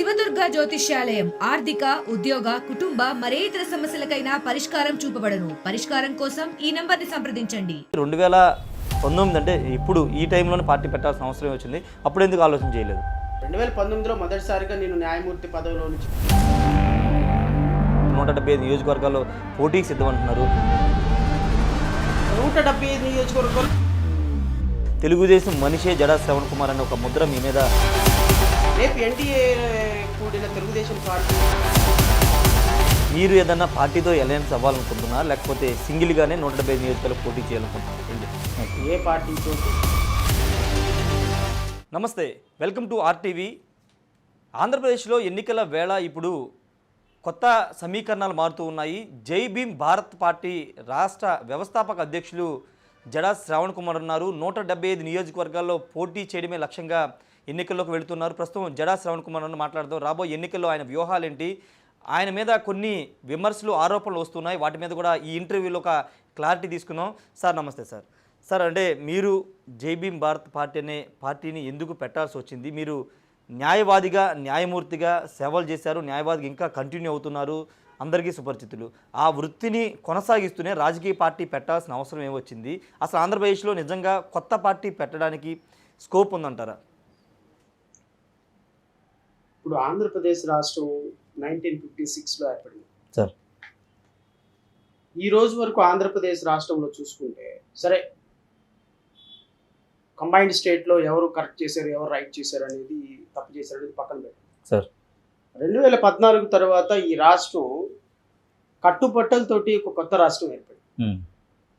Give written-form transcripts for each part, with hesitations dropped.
శివదుర్గ జ్యోతిష్యాలయం ఆర్థిక ఉద్యోగ కుటుంబ మరే ఇతర సమస్యలకైనా పరిష్కారం చూపబడను. పరిష్కారం కోసం ఈ నంబర్ని సంప్రదించండి. 2019 అంటే ఇప్పుడు ఈ టైంలోనే పార్టీ పెట్టాల్సిన అవసరం వచ్చింది. అప్పుడు ఎందుకు ఆలోచన చేయలేదు? 2019లో మొదటిసారిగా నేను న్యాయమూర్తి పదవిలో నుంచి 175 నియోజకవర్గాల్లో పోటీకి సిద్ధమంటున్నారు. 175 నియోజకవర్గాలు తెలుగుదేశం మనిషే జడా శ్రవణ్ కుమార్ అనే ఒక ముద్ర మీ మీద. రేపు ఎన్డీఏ కూడిన తెలుగుదేశం పార్టీ మీరు ఏదన్నా పార్టీతో అలయన్స్ అవ్వాలనుకుంటున్నారా, లేకపోతే సింగిల్గానే 175 నియోజకవర్గాలు పోటీ చేయాలనుకుంటున్నారు? ఏ పార్టీతో? నమస్తే, వెల్కమ్ టు ఆర్టీవీ. ఆంధ్రప్రదేశ్లో ఎన్నికల వేళ ఇప్పుడు కొత్త సమీకరణాలు మారుతూ ఉన్నాయి. జై భీమ్ భారత్ పార్టీ రాష్ట్ర వ్యవస్థాపక అధ్యక్షులు జడా శ్రవణ్ కుమార్ ఉన్నారు. 175 నియోజకవర్గాల్లో పోటీ చేయడమే లక్ష్యంగా ఎన్నికల్లోకి వెళుతున్నారు. ప్రస్తుతం జడా శ్రవణ్ కుమార్ మాట్లాడదాం. రాబోయే ఎన్నికల్లో ఆయన వ్యూహాలేంటి, ఆయన మీద కొన్ని విమర్శలు ఆరోపణలు వస్తున్నాయి, వాటి మీద కూడా ఈ ఇంటర్వ్యూలో ఒక క్లారిటీ తీసుకున్నాం. సార్ నమస్తే సార్. సార్, అంటే మీరు జై భీమ్ భారత్ పార్టీ అనే పార్టీని ఎందుకు పెట్టాల్సి వచ్చింది? మీరు న్యాయవాదిగా న్యాయమూర్తిగా సేవలు చేశారు, న్యాయవాదిగా ఇంకా కంటిన్యూ అవుతున్నారు, అందరికీ సుపరిచితులు. ఆ వృత్తిని కొనసాగిస్తూనే రాజకీయ పార్టీ పెట్టాల్సిన అవసరం ఏమొచ్చింది? అసలు ఆంధ్రప్రదేశ్లో నిజంగా కొత్త పార్టీ పెట్టడానికి స్కోప్ ఉందంటారా? ఇప్పుడు ఆంధ్రప్రదేశ్ రాష్ట్రం 1956లో ఏర్పడింది సార్. ఈ రోజు వరకు ఆంధ్రప్రదేశ్ రాష్ట్రంలో చూసుకుంటే సరే, కంబైన్డ్ స్టేట్లో ఎవరు కరెక్ట్ చేశారు, ఎవరు రైట్ చేశారు అనేది, తప్పు చేశారు అనేది పక్కన పెట్టారు సార్. 2014 తర్వాత ఈ రాష్ట్రం కట్టుబట్టలతోటి ఒక కొత్త రాష్ట్రం ఏర్పడింది.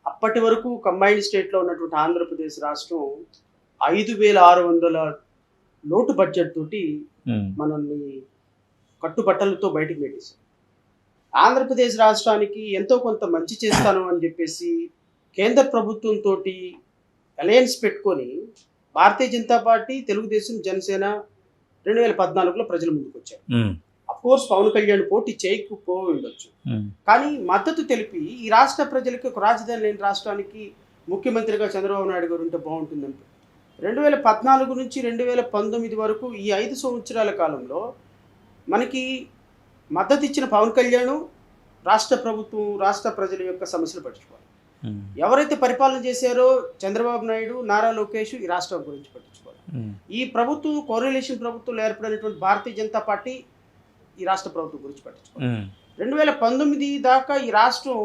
అప్పటి వరకు కంబైన్డ్ స్టేట్లో ఉన్నటువంటి ఆంధ్రప్రదేశ్ రాష్ట్రం 5,600 లోటు బడ్జెట్ తోటి మనల్ని కట్టుబట్టలతో బయటకు పెట్టేశారు. ఆంధ్రప్రదేశ్ రాష్ట్రానికి ఎంతో కొంత మంచి చేస్తాను అని చెప్పేసి కేంద్ర ప్రభుత్వంతో అలయన్స్ పెట్టుకొని భారతీయ జనతా పార్టీ, తెలుగుదేశం, జనసేన 2014లో ప్రజల ముందుకు వచ్చారు. అఫ్కోర్స్ పవన్ కళ్యాణ్ పోటీ చేయకపోయి ఉండొచ్చు, కానీ మద్దతు తెలిపి ఈ రాష్ట్ర ప్రజలకి ఒక రాజధాని లేని రాష్ట్రానికి ముఖ్యమంత్రిగా చంద్రబాబు నాయుడు గారు ఉంటే బాగుంటుందంటే 2014 నుంచి 2019 వరకు ఈ 5 సంవత్సరాల కాలంలో మనకి మద్దతు ఇచ్చిన పవన్ కళ్యాణ్, రాష్ట్ర ప్రభుత్వం, రాష్ట్ర ప్రజల యొక్క సమస్యలు పట్టించుకోవాలి. ఎవరైతే పరిపాలన చేశారో చంద్రబాబు నాయుడు, నారా లోకేష్ ఈ రాష్ట్రం గురించి పట్టించుకోవాలి. ఈ ప్రభుత్వం కోరిలేషన్ ప్రభుత్వంలో ఏర్పడినటువంటి భారతీయ జనతా పార్టీ ఈ రాష్ట్ర ప్రభుత్వం గురించి పట్టించుకోవాలి. 2019 దాకా ఈ రాష్ట్రం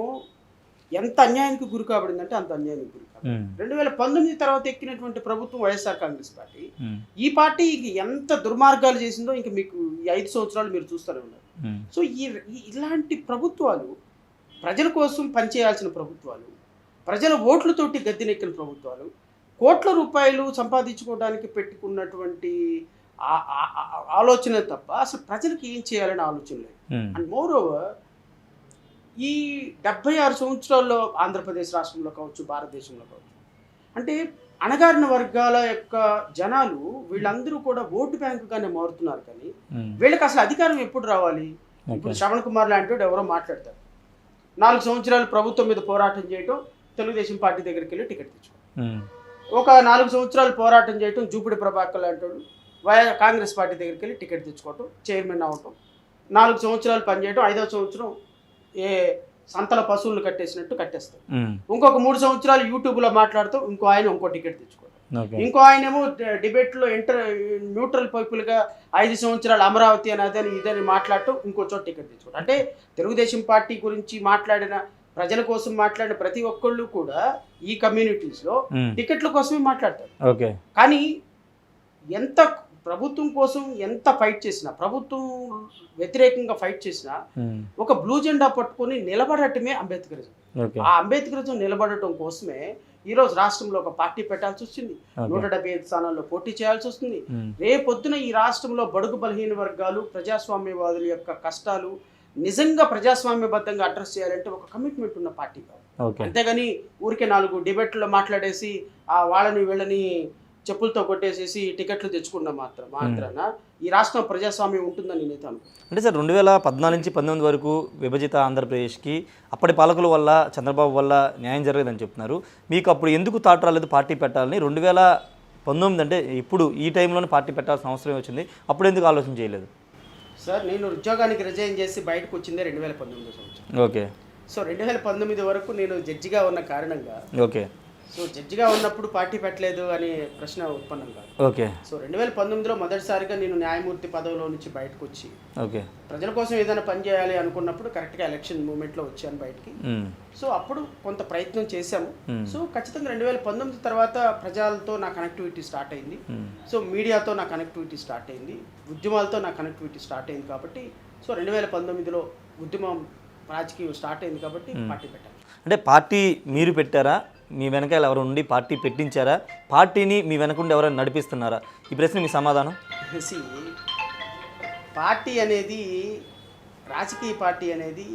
ఎంత అన్యాయానికి గురి కాబడిందంటే అంత అన్యాయానికి గురి కాబడింది. 2019 తర్వాత ఎక్కినటువంటి ప్రభుత్వం వైఎస్ఆర్ కాంగ్రెస్ పార్టీ, ఈ పార్టీ ఎంత దుర్మార్గాలు చేసిందో ఇంకా మీకు ఈ 5 సంవత్సరాలు మీరు చూస్తూనే ఉన్నారు. సో ఇలాంటి ప్రభుత్వాలు, ప్రజల కోసం పనిచేయాల్సిన ప్రభుత్వాలు, ప్రజల ఓట్లతోటి గద్దెనెక్కిన ప్రభుత్వాలు, కోట్ల రూపాయలు సంపాదించుకోవడానికి పెట్టుకున్నటువంటి ఆలోచన తప్ప అసలు ప్రజలకు ఏం చేయాలనే ఆలోచన లేదు. అండ్ మోర్ ఓవర్ ఈ 76 సంవత్సరాల్లో ఆంధ్రప్రదేశ్ రాష్ట్రంలో కావచ్చు, భారతదేశంలో కావచ్చు, అంటే అణగారిన వర్గాల యొక్క జనాలు వీళ్ళందరూ కూడా ఓటు బ్యాంకుగానే మారుతున్నారు. కానీ వీళ్ళకి అసలు అధికారం ఎప్పుడు రావాలి? ఇప్పుడు శ్రవణ్ కుమార్ లాంటి ఎవరో మాట్లాడతారు, 4 సంవత్సరాలు ప్రభుత్వం మీద పోరాటం చేయటం, తెలుగుదేశం పార్టీ దగ్గరికి వెళ్ళి టికెట్ తెచ్చుకోవడం, ఒక 4 సంవత్సరాలు పోరాటం చేయటం, జూపిడి ప్రభాకర్ లాంటి కాంగ్రెస్ పార్టీ దగ్గరికి వెళ్ళి టికెట్ తెచ్చుకోవటం, చైర్మన్ అవ్వటం, 4 సంవత్సరాలు పనిచేయటం, 5వ సంవత్సరం ఏ సంతల పశువులు కట్టేసినట్టు కట్టేస్తారు. ఇంకొక 3 సంవత్సరాలు యూట్యూబ్లో మాట్లాడుతూ ఇంకో ఆయన ఇంకో టికెట్ తెచ్చుకోవడం, ఇంకో ఆయన ఏమో డిబేట్లో న్యూట్రల్ పీపుల్గా 5 సంవత్సరాలు అమరావతి అని అదని ఇదని మాట్లాడటం, ఇంకో చోట టికెట్ తెచ్చుకోవడం. అంటే తెలుగుదేశం పార్టీ గురించి మాట్లాడిన, ప్రజల కోసం మాట్లాడిన ప్రతి ఒక్కళ్ళు కూడా ఈ కమ్యూనిటీస్లో టికెట్ల కోసమే మాట్లాడతారు. కానీ ఎంత ప్రభుత్వం కోసం ఎంత ఫైట్ చేసినా, ప్రభుత్వం వ్యతిరేకంగా ఫైట్ చేసినా ఒక బ్లూ జెండా పట్టుకొని నిలబడటమే అంబేద్కరిజం. ఆ అంబేద్కరిజం నిలబడటం కోసమే ఈరోజు రాష్ట్రంలో ఒక పార్టీ పెట్టాల్సి వచ్చింది. 175 స్థానాల్లో పోటీ చేయాల్సి వస్తుంది. రేపొద్దున ఈ రాష్ట్రంలో బడుగు బలహీన వర్గాలు, ప్రజాస్వామ్యవాదుల యొక్క కష్టాలు నిజంగా ప్రజాస్వామ్యబద్ధంగా అడ్రస్ చేయాలంటే ఒక కమిట్మెంట్ ఉన్న పార్టీ కాదు. అంతేగాని ఊరికే 4 డిబేట్లో మాట్లాడేసి వాళ్ళని వీళ్ళని చెప్పులతో కొట్టేసేసి టికెట్లు తెచ్చుకున్న మాత్రాన ఈ రాష్ట్రం ప్రజాస్వామ్యం ఉంటుందని నేనైతే అనుకుంటున్నాను. అంటే సార్, 2014 నుంచి 2019 వరకు విభజిత ఆంధ్రప్రదేశ్కి అప్పటి పాలకుల వల్ల, చంద్రబాబు వల్ల న్యాయం జరగలేదని చెప్తున్నారు. మీకు అప్పుడు ఎందుకు థాట్ రాలేదు పార్టీ పెట్టాలని? 2019 అంటే ఇప్పుడు ఈ టైంలోనే పార్టీ పెట్టాల్సిన అవసరం వచ్చింది, అప్పుడు ఎందుకు ఆలోచన చేయలేదు? సార్ నేను ఉద్యోగానికి రిజైన్ చేసి బయటకు వచ్చిందే 2019 సంవత్సరం. ఓకే. సో 2019 వరకు నేను జడ్జిగా ఉన్న కారణంగా, ఓకే. సో జడ్జిగా ఉన్నప్పుడు పార్టీ పెట్టలేదు అనే ప్రశ్న ఉత్పన్నం కాదు. ఓకే. సో 2019లో మొదటిసారిగా నేను న్యాయమూర్తి పదవిలో నుంచి బయటకు వచ్చి ఓకే. ప్రజల కోసం ఏదైనా పని చేయాలి అనుకున్నప్పుడు కరెక్ట్గా ఎలక్షన్ మూమెంట్లో వచ్చాను బయటికి. సో అప్పుడు కొంత ప్రయత్నం చేశాము. సో ఖచ్చితంగా 2019 తర్వాత ప్రజలతో నా కనెక్టివిటీ స్టార్ట్ అయింది. సో మీడియాతో నా కనెక్టివిటీ స్టార్ట్ అయింది, ఉద్యమాలతో నా కనెక్టివిటీ స్టార్ట్ అయింది. కాబట్టి సో 2019లో ఉద్యమం రాజకీయం స్టార్ట్ అయింది కాబట్టి పార్టీ పెట్టాను. అంటే పార్టీ మీరు పెట్టారా, మీ వెనకాల ఎవరు ఉండి పార్టీ పెట్టించారా, పార్టీని మీ వెనకుండి ఎవరైనా నడిపిస్తున్నారా? ఈ ప్రశ్న మీ సమాధానం. పార్టీ అనేది, రాజకీయ పార్టీ అనేది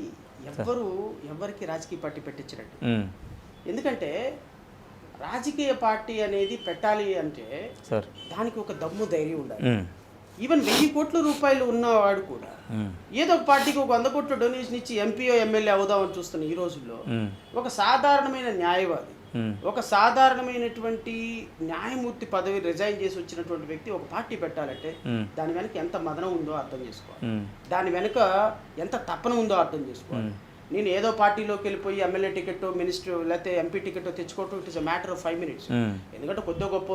ఎవరికి రాజకీయ పార్టీ పెట్టించరండి. ఎందుకంటే రాజకీయ పార్టీ అనేది పెట్టాలి అంటే దానికి ఒక దమ్ము ధైర్యం ఉండాలి. ఈవెన్ 1000 కోట్ల రూపాయలు ఉన్నవాడు కూడా ఏదో ఒక పార్టీకి ఒక 100 కోట్ల డొనేషన్ ఇచ్చి ఎంపీఓ ఎమ్మెల్యే అవుదామని చూస్తున్న ఈ రోజుల్లో ఒక సాధారణమైన న్యాయవాది, ఒక సాధారణమైనటువంటి న్యాయమూర్తి పదవి రిజైన్ చేసి వచ్చినటువంటి వ్యక్తి ఒక పార్టీ పెట్టాలంటే దాని వెనక ఎంత మదనం ఉందో అర్థం చేసుకోవాలి, దాని వెనుక ఎంత తపన ఉందో అర్థం చేసుకోవాలి. నేను ఏదో పార్టీలోకి వెళ్ళిపోయి ఎమ్మెల్యే టికెట్, మినిస్టర్ లేకపోతే ఎంపీ టికెట్ తెచ్చుకోవటం it is a matter of 5 minutes. ఎందుకంటే కొద్ది గొప్ప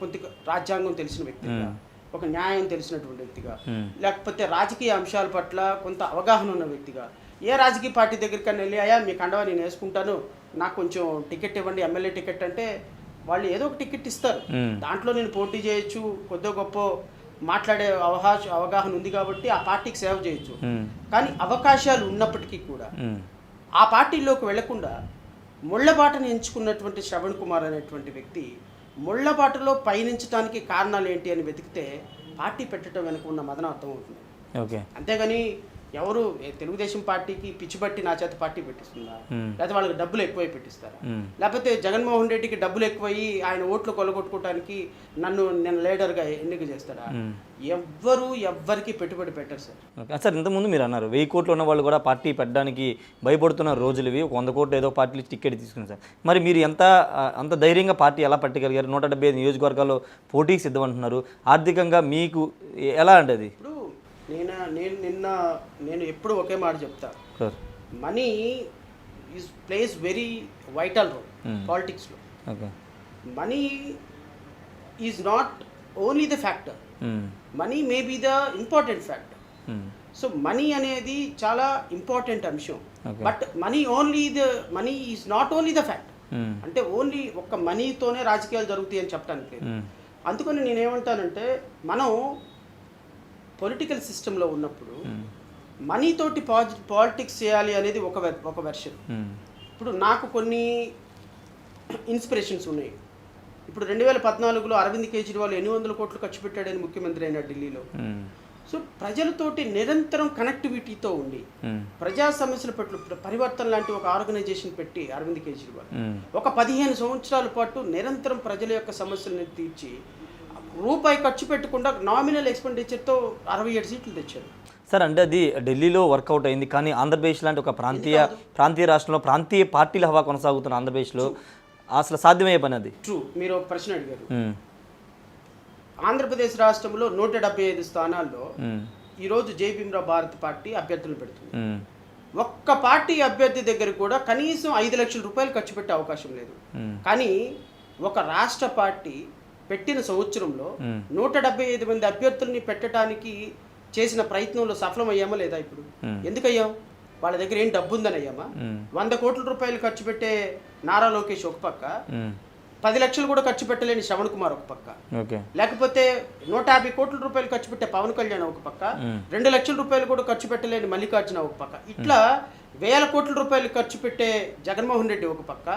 కొంత రాజ్యాంగం తెలిసిన వ్యక్తిగా, ఒక న్యాయం తెలిసినటువంటి వ్యక్తిగా, లేకపోతే రాజకీయ అంశాల పట్ల కొంత అవగాహన ఉన్న వ్యక్తిగా ఏ రాజకీయ పార్టీ దగ్గరికన్నా వెళ్ళి అయ్యా మీ కండవా నేను వేసుకుంటాను, నాకు కొంచెం టికెట్ ఇవ్వండి ఎమ్మెల్యే టికెట్ అంటే వాళ్ళు ఏదో ఒక టికెట్ ఇస్తారు. దాంట్లో నేను పోటీ చేయొచ్చు, కొద్ది గొప్ప మాట్లాడే అవగాహన ఉంది కాబట్టి ఆ పార్టీకి సేవ చేయొచ్చు. కానీ అవకాశాలు ఉన్నప్పటికీ కూడా ఆ పార్టీలోకి వెళ్లకుండా ముళ్ళబాటను ఎంచుకున్నటువంటి శ్రవణ్ కుమార్ అనేటువంటి వ్యక్తి ముళ్ళబాటలో పయనించడానికి కారణాలు ఏంటి అని వెతికితే పార్టీ పెట్టడం వెనుక ఉన్న మదన అర్థమవుతుంది. ఓకే. అంతేగాని ఎవరు తెలుగుదేశం పార్టీకి పిచ్చిబట్టి నా చేత పార్టీ పెట్టిస్తుందా, లేకపోతే వాళ్ళకి డబ్బులు ఎక్కువై పెట్టిస్తారా, లేకపోతే జగన్మోహన్ రెడ్డికి డబ్బులు ఎక్కువయ్యి ఆయన ఓట్లు కొలగొట్టుకోవడానికి నేను లీడర్గా ఎన్నిక చేస్తాడా? ఎవ్వరికి పెట్టుబడి పెట్టరు సార్. సార్ ఇంతకుముందు మీరు అన్నారు 1000 కోట్లు ఉన్న వాళ్ళు కూడా పార్టీ పెట్టడానికి భయపడుతున్న రోజులు ఇవి, 100 కోట్లు ఏదో పార్టీలు టికెట్ తీసుకున్నారు సార్. మరి మీరు అంత ధైర్యంగా పార్టీ ఎలా పట్టగలిగారు? 175 నియోజకవర్గాల్లో పోటీకి సిద్ధం అంటున్నారు. ఆర్థికంగా మీకు ఎలా అంటది? ఇప్పుడు నేను ఎప్పుడు ఒకే మాట చెప్తా, money plays very vital role పాలిటిక్స్లో. Money is not only the factor, money may be the important factor. So money అనేది చాలా ఇంపార్టెంట్ అంశం, but money is not only the factor. అంటే ఓన్లీ ఒక్క మనీతోనే రాజకీయాలు జరుగుతాయి అని చెప్పడానికి లేదు. అందుకని నేనేమంటానంటే మనం పొలిటికల్ సిస్టంలో ఉన్నప్పుడు మనీతోటి పాలిటిక్స్ చేయాలి అనేది ఒక వెర్షన్. ఇప్పుడు నాకు కొన్ని ఇన్స్పిరేషన్స్ ఉన్నాయి. ఇప్పుడు 2014లో అరవింద్ కేజ్రీవాల్ 800 కోట్లు ఖర్చు పెట్టాడని ముఖ్యమంత్రి అయిన ఢిల్లీలో. సో ప్రజలతోటి నిరంతరం కనెక్టివిటీతో ఉండి ప్రజా సమస్యల పట్ల పరివర్తన లాంటి ఒక ఆర్గనైజేషన్ పెట్టి అరవింద్ కేజ్రీవాల్ ఒక 15 సంవత్సరాల పాటు నిరంతరం ప్రజల యొక్క సమస్యలను తీర్చి రూపాయి ఖర్చు పెట్టకుండా నామినల్ ఎక్స్పెండిచర్తో 67 సీట్లు తెచ్చారు సార్. అంటే అది ఢిల్లీలో వర్కౌట్ అయింది, కానీ ఆంధ్రప్రదేశ్ లాంటి ఒక ప్రాంతీయ రాష్ట్రంలో ప్రాంతీయ పార్టీల హవా కొనసాగుతున్న ఆంధ్రప్రదేశ్లో అసలు సాధ్యమయ్యే పని అది? ట్రూ. మీరు ఒక ప్రశ్న అడిగారు. ఆంధ్రప్రదేశ్ రాష్ట్రంలో 175 స్థానాల్లో ఈరోజు జై భీమ్రావ్ భారత్ పార్టీ అభ్యర్థులు పెడుతుంది. ఒక్క పార్టీ అభ్యర్థి దగ్గర కూడా కనీసం 5 లక్షల రూపాయలు ఖర్చు పెట్టే అవకాశం లేదు. కానీ ఒక రాష్ట్ర పార్టీ పెట్టిన సంవత్సరంలో 175 మంది అభ్యర్థుల్ని పెట్టడానికి చేసిన ప్రయత్నంలో సఫలమయ్యామా లేదా? ఇప్పుడు ఎందుకయ్యాం? వాళ్ళ దగ్గర ఏం డబ్బు ఉందని అయ్యామా? 100 కోట్ల రూపాయలు ఖర్చు పెట్టే నారా లోకేష్ ఒక పక్క, 10 లక్షలు కూడా ఖర్చు పెట్టలేని శ్రవణ్ కుమార్ ఒక పక్క, లేకపోతే 150 కోట్ల రూపాయలు ఖర్చు పెట్టే పవన్ కళ్యాణ్ ఒక పక్క, 2 లక్షల రూపాయలు కూడా ఖర్చు పెట్టలేని మల్లికార్జున ఒక పక్క, ఇట్లా 1000 కోట్ల రూపాయలు ఖర్చు పెట్టే జగన్మోహన్ రెడ్డి ఒక పక్క,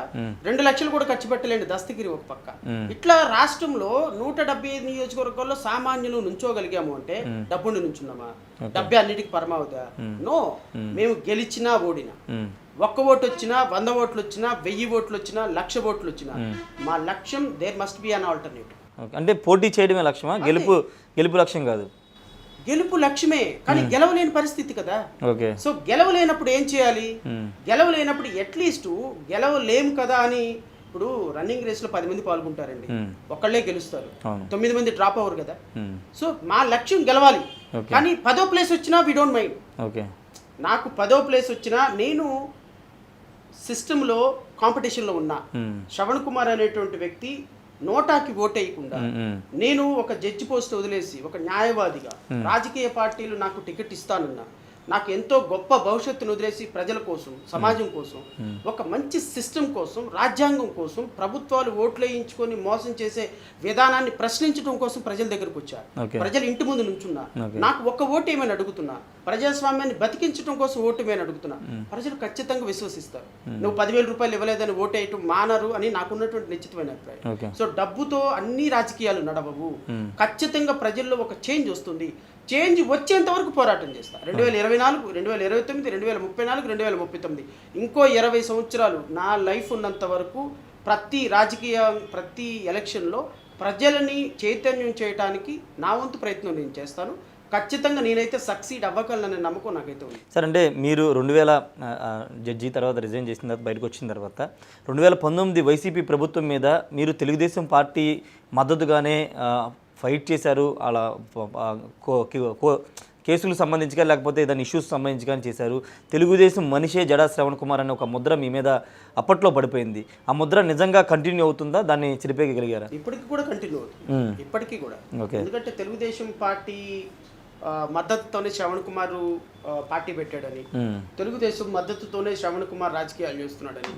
2 లక్షలు కూడా ఖర్చు పెట్టలేని దస్తగిరి ఒక పక్క. ఇట్లా రాష్ట్రంలో 175 నియోజకవర్గాల్లో సామాన్యులు నుంచోగలిగాము అంటే డబ్బుండి నుంచున్నామా? డబ్బే అన్నిటికీ పరమావధి? నో. మేము గెలిచినా ఓడినా, 1 ఓటు వచ్చినా, 100 ఓట్లు వచ్చినా, 1000 ఓట్లు వచ్చినా, 1,00,000 ఓట్లు వచ్చినా, మా లక్ష్యం there must be an alternative. అంటే పోటీ చేయడమే లక్ష్యమా? గెలుపు లక్ష్యం కాదు. గెలుపు లక్ష్యమే, కానీ గెలవలేని పరిస్థితి కదా. సో గెలవలేనప్పుడు ఏం చేయాలి? గెలవలేనప్పుడు అట్లీస్ట్ గెలవలేము కదా అని, ఇప్పుడు రన్నింగ్ రేస్లో 10 మంది పాల్గొంటారండి, ఒక్కళ్ళే గెలుస్తారు, 9 మంది డ్రాప్ అవ్వరు కదా. సో మా లక్ష్యం గెలవాలి. Okay. కానీ 10వ ప్లేస్ వచ్చినా వి డోంట్ మైండ్. ఓకే. నాకు 10వ ప్లేస్ వచ్చినా నేను సిస్టంలో కాంపిటీషన్లో ఉన్నా. శ్రవణ్ కుమార్ అనేటువంటి వ్యక్తి నోటాకి ఓటేయకుండా నేను ఒక జడ్జి పోస్ట్ వదిలేసి ఒక న్యాయవాదిగా రాజకీయ పార్టీలు నాకు టికెట్ ఇస్తానన్నా, నాకు ఎంతో గొప్ప భవిష్యత్తును వదిలేసి ప్రజల కోసం, సమాజం కోసం, ఒక మంచి సిస్టమ్ కోసం, రాజ్యాంగం కోసం, ప్రభుత్వాలు ఓట్లు వేయించుకొని మోసం చేసే విధానాన్ని ప్రశ్నించడం కోసం ప్రజల దగ్గరకు వచ్చారు. ప్రజలు ఇంటి ముందు నుంచున్నా, నాకు ఒక్క ఓటు ఏమైనా అడుగుతున్నా, ప్రజాస్వామ్యాన్ని బతికించడం కోసం ఓటు ఏమైనా అడుగుతున్నా, ప్రజలు ఖచ్చితంగా విశ్వసిస్తారు. నువ్వు 10,000 రూపాయలు ఇవ్వలేదని ఓటు వేయటం మానరు అని నాకున్నటువంటి నిశ్చితమైన అభిప్రాయం. సో డబ్బుతో అన్ని రాజకీయాలు నడవవు. ఖచ్చితంగా ప్రజల్లో ఒక చేంజ్ వస్తుంది. చేంజ్ వచ్చేంత వరకు పోరాటం చేస్తా. 2024, 2029, 2034, 2039 ఇంకో 20 సంవత్సరాలు నా లైఫ్ ఉన్నంత వరకు ప్రతి ప్రతి ఎలక్షన్లో ప్రజలని చైతన్యం చేయడానికి నా వంతు ప్రయత్నం నేను చేస్తాను. ఖచ్చితంగా నేనైతే సక్సీడ్ అవ్వగలననే నమ్మకం నాకైతే ఉంది. సార్, అంటే మీరు 2000 జడ్జి తర్వాత రిజైన్ చేసిన తర్వాత బయటకు వచ్చిన తర్వాత 2019 వైసీపీ ప్రభుత్వం మీద మీరు తెలుగుదేశం పార్టీ మద్దతుగానే ఫైట్ చేశారు. అలా కేసులకు సంబంధించి కానీ లేకపోతే ఏదైనా ఇష్యూస్ సంబంధించి కానీ చేశారు. తెలుగుదేశం మనిషే జడా శ్రవణ్ కుమార్ అనే ఒక ముద్ర మీ మీద అప్పట్లో పడిపోయింది. ఆ ముద్ర నిజంగా కంటిన్యూ అవుతుందా? దాన్ని చెరిపేయగలిగారా? ఇప్పటికి కూడా కంటిన్యూ అవుతుంది. ఇప్పటికీ కూడా. ఎందుకంటే తెలుగుదేశం పార్టీ మద్దతుతోనే శ్రవణ్ కుమార్ పార్టీ పెట్టాడని, తెలుగుదేశం మద్దతుతోనే శ్రవణ్ కుమార్ రాజకీయాలు చేస్తున్నాడని,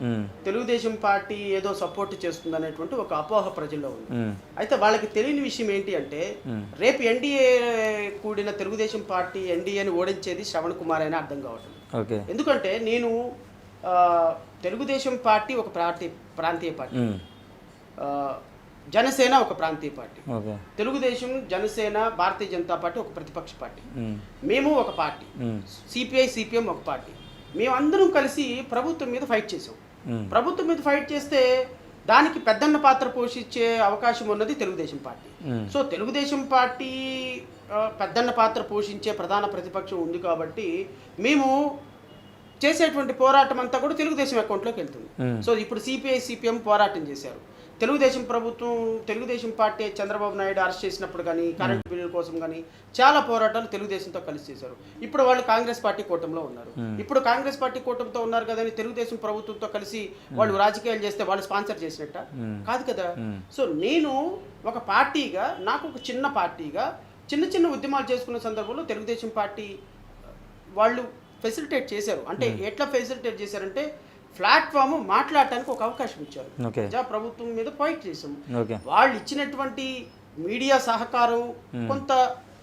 తెలుగుదేశం పార్టీ ఏదో సపోర్ట్ చేస్తుంది అనేటువంటి ఒక అపోహ ప్రజల్లో ఉంది. అయితే వాళ్ళకి తెలియని విషయం ఏంటి అంటే, రేపు ఎన్డీఏ కూడిన తెలుగుదేశం పార్టీ ఎన్డీఏని ఓడించేది శ్రవణ్ కుమార్ అయినా అర్థం కావట్లేదు. ఎందుకంటే నేను తెలుగుదేశం పార్టీ ఒక ప్రాంతీయ పార్టీ, జనసేన ఒక ప్రాంతీయ పార్టీ, తెలుగుదేశం, జనసేన, భారతీయ జనతా పార్టీ ఒక ప్రతిపక్ష పార్టీ, మేము ఒక పార్టీ, సిపిఐ సిపిఎం ఒక పార్టీ. మేమందరం కలిసి ప్రభుత్వం మీద ఫైట్ చేసాం. ప్రభుత్వం మీద ఫైట్ చేస్తే దానికి పెద్దన్న పాత్ర పోషించే అవకాశం ఉన్నది Telugu Desam party. So Telugu Desam party పెద్దన్న పాత్ర పోషించే ప్రధాన ప్రతిపక్షం ఉంది కాబట్టి మేము చేసేటువంటి పోరాటం అంతా కూడా తెలుగుదేశం అకౌంట్లోకి వెళ్తుంది. సో ఇప్పుడు సిపిఐ సిపిఎం పోరాటం చేశారు. తెలుగుదేశం పార్టీ చంద్రబాబు నాయుడు అరెస్ట్ చేసినప్పుడు కానీ, కరెంట్ బిల్లుల కోసం కానీ చాలా పోరాటాలు తెలుగుదేశంతో కలిసి చేశారు. ఇప్పుడు వాళ్ళు కాంగ్రెస్ పార్టీ కూటమిలో ఉన్నారు. ఇప్పుడు కాంగ్రెస్ పార్టీ కూటమితో ఉన్నారు కదా అని తెలుగుదేశం ప్రభుత్వంతో కలిసి వాళ్ళు రాజకీయాలు చేస్తే వాళ్ళు స్పాన్సర్ చేసినట్ట కాదు కదా. సో నేను ఒక పార్టీగా, నాకు ఒక చిన్న పార్టీగా చిన్న ఉద్యమాలు చేసుకున్న సందర్భంలో తెలుగుదేశం పార్టీ వాళ్ళు ఫెసిలిటేట్ చేశారు. అంటే ఎట్లా ఫెసిలిటేట్ చేశారంటే, ప్లాట్ఫామ్ మాట్లాడటానికి ఒక అవకాశం ఇచ్చారు. ప్రజా ప్రభుత్వం మీద ఫైట్ చేసాం. వాళ్ళు ఇచ్చినటువంటి మీడియా సహకారం కొంత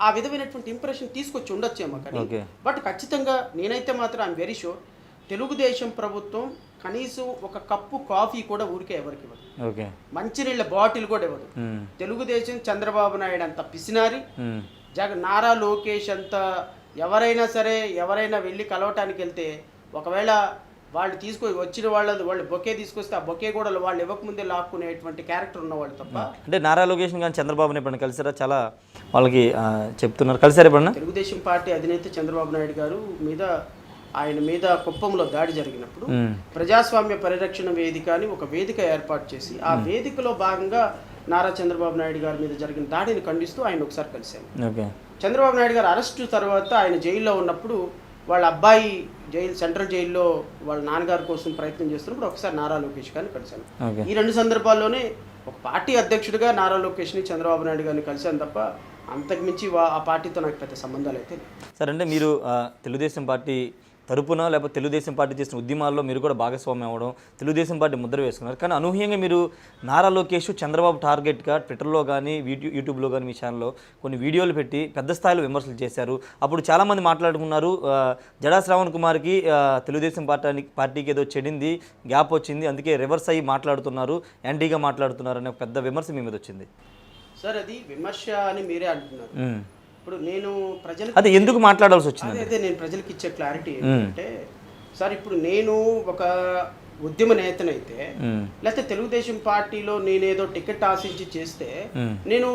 ఆ విధమైనటువంటి ఇంప్రెషన్ తీసుకొచ్చి ఉండొచ్చేమో కానీ, బట్ ఖచ్చితంగా నేనైతే మాత్రం ఐఎమ్ వెరీ షూర్ తెలుగుదేశం ప్రభుత్వం కనీసం ఒక కప్పు కాఫీ కూడా ఊరికే ఎవరికి ఇవ్వదు, మంచినీళ్ళ బాటిల్ కూడా ఇవ్వదు. తెలుగుదేశం చంద్రబాబు నాయుడు అంత పిసినారి, నారా లోకేష్ అంత ఎవరైనా వెళ్ళి కలవటానికి వెళ్తే ఒకవేళ వాళ్ళు వచ్చిన వాళ్ళు బొకే తీసుకొస్తే ఆ బొకే కూడా వాళ్ళు ఇవ్వకముందే లాక్కునేటువంటి క్యారెక్టర్ ఉన్నవాళ్ళు తప్ప. అంటే నారా లోకేష్ కానీ చంద్రబాబుని ఎప్పుడైనా కలిసారా? చాలా వాళ్ళకి చెప్తున్నారు, కలిసారు ఎప్పుడన్నా? తెలుగుదేశం పార్టీ అధినేత చంద్రబాబు నాయుడు గారు ఆయన మీద కుప్పంలో దాడి జరిగినప్పుడు ప్రజాస్వామ్య పరిరక్షణ వేదిక అని ఒక వేదిక ఏర్పాటు చేసి, ఆ వేదికలో భాగంగా నారా చంద్రబాబు నాయుడు గారి మీద జరిగిన దాడిని ఖండిస్తూ ఆయన ఒకసారి కలిశాను. చంద్రబాబు నాయుడు గారు అరెస్టు తర్వాత ఆయన జైల్లో ఉన్నప్పుడు వాళ్ళ అబ్బాయి సెంట్రల్ జైల్లో వాళ్ళ నాన్నగారి కోసం ప్రయత్నం చేస్తున్నప్పుడు ఒకసారి నారా లోకేష్ గారిని కలిశాను. ఈ 2 సందర్భాల్లోనే ఒక పార్టీ అధ్యక్షుడిగా నారా లోకేష్ని, చంద్రబాబు నాయుడు గారిని కలిశాను తప్ప అంతకుమించి ఆ పార్టీతో నాకు పెద్ద సంబంధాలు అయితే లేవు. సరే, అంటే మీరు తెలుగుదేశం పార్టీ తరపున లేకపోతే తెలుగుదేశం పార్టీ చేసిన ఉద్యమాల్లో మీరు కూడా భాగస్వామ్యం అవ్వడం, తెలుగుదేశం పార్టీ ముద్ర వేసుకున్నారు. కానీ అనూహ్యంగా మీరు నారా లోకేష్ చంద్రబాబు టార్గెట్గా ట్విట్టర్లో కానీ యూట్యూబ్లో కానీ మీ ఛానల్లో కొన్ని వీడియోలు పెట్టి పెద్ద స్థాయిలో విమర్శలు చేశారు. అప్పుడు చాలామంది మాట్లాడుకున్నారు, జడా శ్రవణ్ కుమార్కి తెలుగుదేశం పార్టీకి ఏదో చెడింది, గ్యాప్ వచ్చింది, అందుకే రివర్స్ అయ్యి మాట్లాడుతున్నారు, యాంటీగా మాట్లాడుతున్నారు అనే పెద్ద విమర్శ మీ మీద వచ్చింది. సార్, అది విమర్శ అని మీరే అంటున్నారు. ఇప్పుడు నేను అదే ఎందుకు మాట్లాడాల్సి వచ్చింది? అదే నేను ప్రజలకు ఇచ్చే క్లారిటీ ఏంటంటే, సార్ ఇప్పుడు నేను ఒక ఉద్యమ నేతనైతే, లేకపోతే తెలుగుదేశం పార్టీలో నేనేదో టికెట్ ఆశించి చేస్తే, నేను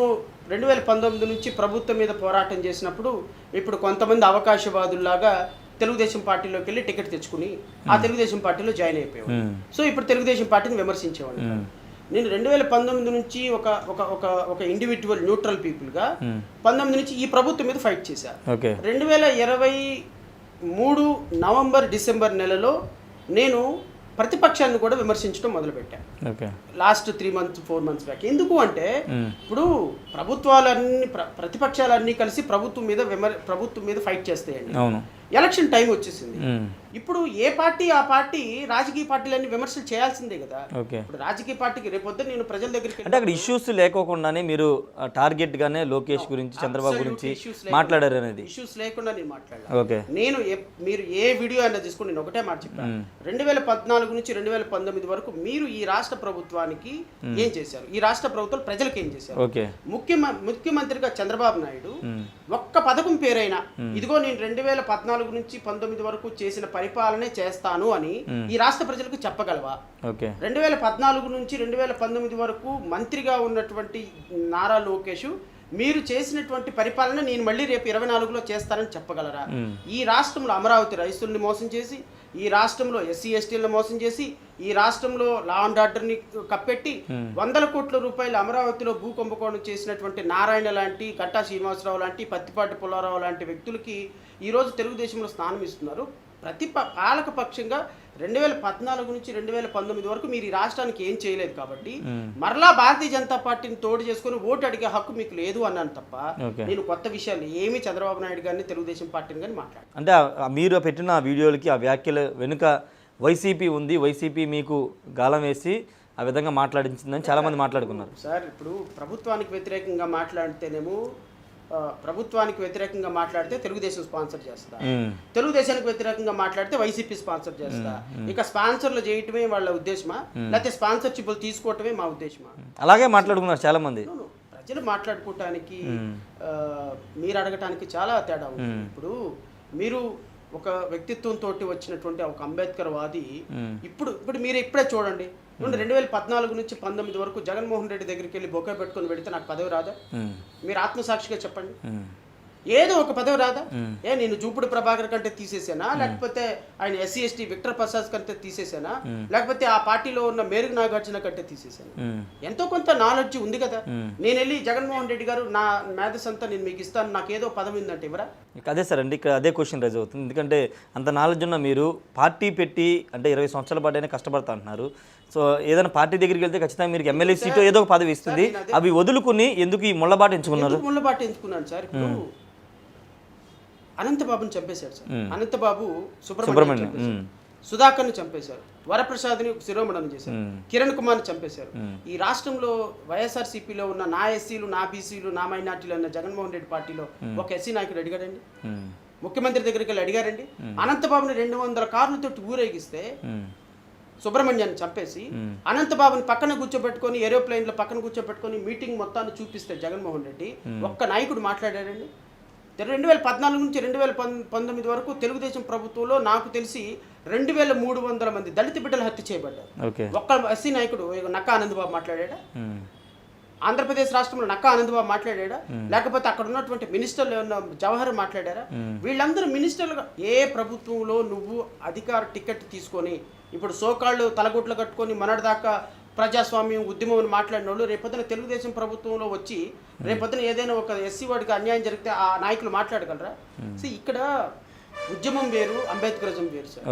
2019 నుంచి ప్రభుత్వం మీద పోరాటం చేసినప్పుడు ఇప్పుడు కొంతమంది అవకాశవాదుల్లాగా తెలుగుదేశం పార్టీలోకి వెళ్ళి టికెట్ తెచ్చుకుని ఆ తెలుగుదేశం పార్టీలో జాయిన్ అయిపోయాడు. సో ఇప్పుడు తెలుగుదేశం పార్టీని విమర్శించేవాడు. నేను 2019 నుంచి ఒక ఒక ఒక ఒక ఇండివిజువల్ న్యూట్రల్ పీపుల్గా 19 నుంచి ఈ ప్రభుత్వం మీద ఫైట్ చేశాను. ఓకే. 2023 నవంబర్ డిసెంబర్ నెలలో నేను ప్రతిపక్షాన్ని కూడా విమర్శించడం మొదలుపెట్టాను. Okay. Last 3 months 4 months back. ఎందుకు అంటే ఇప్పుడు ప్రభుత్వాలన్నీ ప్రతిపక్షాలన్నీ కలిసి ప్రభుత్వం మీద ఫైట్ చేస్తాయండి. అవును. ఎలక్షన్ టైం వచ్చేసింది. ఇప్పుడు ఏ పార్టీ ఆ పార్టీ రాజకీయ పార్టీలన్నీ విమర్శలు చేయాల్సిందే కదా. ఓకే. ఇప్పుడు రాజకీయ పార్టీకి రేపొద్దు నేను ప్రజల దగ్గరికి అంటే అక్కడ ఇష్యూస్ లేకోకుండానే మీరు టార్గెట్ గానే లోకేష్ గురించి చంద్రబాబు గురించి మాట్లాడారు అనేది ఇష్యూస్ లేకుండా నేను మాట్లాడాను. ఓకే. నేను మీరు ఏ వీడియో అయినా తీసుకుని నేను ఒకటే మాట చెప్పాను. 2014 నుంచి 2019 వరకు మీరు ఈ రాష్ట్ర ప్రభుత్వానికి ఏం చేశారు, ఈ రాష్ట్ర ప్రభుత్వం ప్రజలకు ఏం చేశారు. ఓకే. ముఖ్యమంత్రిగా చంద్రబాబు నాయుడు ఒక్క పథకం పేరైనా ఇదిగో నేను 2014 నుంచి 19 వరకు చేసిన పరిపాలనే చేస్తాను అని ఈ రాష్ట్ర ప్రజలకు చెప్పగలవా? 2014 నుంచి 2019 వరకు మంత్రిగా ఉన్నటువంటి నారా లోకేష్ మీరు చేసినటువంటి పరిపాలన నేను మళ్ళీ రేపు 24లో చేస్తానని చెప్పగలరా? ఈ రాష్ట్రంలో అమరావతి రైతుల్ని మోసం చేసి, ఈ రాష్ట్రంలో ఎస్సీ ఎస్టీలను మోసం చేసి, ఈ రాష్ట్రంలో లా అండ్ ఆర్డర్ని కప్పెట్టి 100 కోట్ల రూపాయలు అమరావతిలో భూ కుంభకోణం చేసినటువంటి నారాయణ లాంటి, గట్టా శ్రీనివాసరావు లాంటి, పత్తిపాటి పుల్లారావు లాంటి వ్యక్తులకి ఈరోజు తెలుగుదేశంలో స్థానం ఇస్తున్నారు. పాలక పక్షంగా 2014 నుంచి 2019 వరకు మీరు ఈ రాష్ట్రానికి ఏం చేయలేదు కాబట్టి మరలా భారతీయ జనతా పార్టీని తోడు చేసుకుని ఓటు అడిగే హక్కు మీకు లేదు అన్నాను తప్ప నేను కొత్త విషయాలు ఏమీ చంద్రబాబు నాయుడు గారిని తెలుగుదేశం పార్టీని కానీ మాట్లాడాను. అంటే మీరు పెట్టిన ఆ వీడియోలకి ఆ వ్యాఖ్యల వెనుక వైసీపీ ఉంది, వైసీపీ మీకు గాలం వేసి ఆ విధంగా మాట్లాడించిందని చాలా మంది మాట్లాడుకున్నారు. సార్ ఇప్పుడు ప్రభుత్వానికి వ్యతిరేకంగా మాట్లాడితే తెలుగుదేశం స్పాన్సర్ చేస్తా, తెలుగుదేశానికి వ్యతిరేకంగా మాట్లాడితే వైసీపీ స్పాన్సర్ చేస్తా. ఇక స్పాన్సర్లు చేయటమే వాళ్ళ ఉద్దేశమా, లేకపోతే స్పాన్సర్షిప్లు తీసుకోవటమే మా ఉద్దేశమా? అలాగే మాట్లాడుకున్నారు చాలా మంది. ప్రజలు మాట్లాడుకోవటానికి మీరు అడగటానికి చాలా తేడా ఉంది. ఇప్పుడు మీరు ఒక వ్యక్తిత్వంతో వచ్చినటువంటి ఒక అంబేద్కర్ వాది ఇప్పుడు మీరు ఇప్పుడే చూడండి, 2014 నుంచి 19 వరకు జగన్మోహన్ రెడ్డి దగ్గరికి వెళ్ళి బొకే పెట్టుకుని పెడితే నాకు పదవి రాదా? మీరు ఆత్మసాక్షిగా చెప్పండి, ఏదో ఒక పదవి రాదా? నేను జూపుడు ప్రభాకర్ కంటే తీసేసానా, లేకపోతే ఆయన ఎస్సీ ఎస్టీ విక్టర్ ప్రసాద్ కంటే తీసేసానా, లేకపోతే ఆ పార్టీలో ఉన్న మేరుగు నాగార్జున కంటే తీసేసాను? ఎంతో కొంత నాలెడ్జ్ ఉంది కదా. నేను వెళ్ళి జగన్మోహన్ రెడ్డి గారు నా మేధస్ అంతా నేను మీకు ఇస్తాను, నాకు ఏదో పదవి ఉందంటే ఇవరా? అదే సార్ అండి, ఇక్కడ అదే క్వశ్చన్ రైజ్ అవుతుంది. ఎందుకంటే అంత నాలెడ్జ్ ఉన్న మీరు పార్టీ పెట్టి అంటే 20 సంవత్సరాల పాటైనా కష్టపడతా అంటున్నారు. సో ఏదైనా పార్టీ దగ్గరికి వెళ్తే ఖచ్చితంగా మీరు ఎమ్మెల్యే సీటు ఏదో ఒక పదవి ఇస్తుంది, అవి వదులుకుని ఎందుకు ఈ ముళ్ళబాట ఎంచుకున్నారు? ముళ్ళబాట ఎంచుకున్నాను సార్. ఇప్పుడు అనంతబాబుని చంపేశారు సార్. అనంతబాబు సుబ్రహ్మణ్యం, సుధాకర్ని చంపేశారు, వరప్రసాద్ని శిరోమణం చేశారు, కిరణ్ కుమార్ని చంపేశారు. ఈ రాష్ట్రంలో వైఎస్ఆర్సీపీలో ఉన్న నా ఎస్సీలు, నా బీసీలు, నా మైనార్టీలు అన్న జగన్మోహన్ రెడ్డి పార్టీలో ఒక ఎస్సీ నాయకుడు అడిగాడండి? ముఖ్యమంత్రి దగ్గరికి వెళ్ళి అడిగారండి? అనంతబాబుని 200 కార్లతో ఊరేగిస్తే సుబ్రహ్మణ్యాన్ని చంపేసి అనంతబాబుని పక్కన కూర్చోబెట్టుకొని, ఏరోప్లేన్లో పక్కన కూర్చోబెట్టుకొని మీటింగ్ మొత్తాన్ని చూపిస్తే జగన్మోహన్ రెడ్డి ఒక్క నాయకుడు మాట్లాడాడండి? 2014 నుంచి 2019 వరకు తెలుగుదేశం ప్రభుత్వంలో నాకు తెలిసి 2300 మంది దళిత బిడ్డలు హత్య చేయబడ్డారు. ఒక్క ఎస్సీ నాయకుడు నక్కా ఆనందబాబు మాట్లాడా? ఆంధ్రప్రదేశ్ రాష్ట్రంలో నక్కా ఆనందబాబు మాట్లాడా? లేకపోతే అక్కడ ఉన్నటువంటి మినిస్టర్లు ఏమన్నా జవహర్ మాట్లాడారా? వీళ్ళందరూ మినిస్టర్లుగా ఏ ప్రభుత్వంలో నువ్వు అధికార టికెట్ తీసుకొని ఇప్పుడు సోకాళ్ళు తలగొట్లు కట్టుకొని మొన్నటిదాకా ప్రజాస్వామ్యం ఉద్యమం అని మాట్లాడిన వాళ్ళు రేపొద్దున తెలుగుదేశం ప్రభుత్వంలో వచ్చి రేపొద్దున ఏదైనా ఒక ఎస్సీ వాడికి అన్యాయం జరిగితే ఆ నాయకులు మాట్లాడగలరా? సో ఇక్కడ ఉద్యమం వేరు, అంబేద్కరిజం వేరు సార్.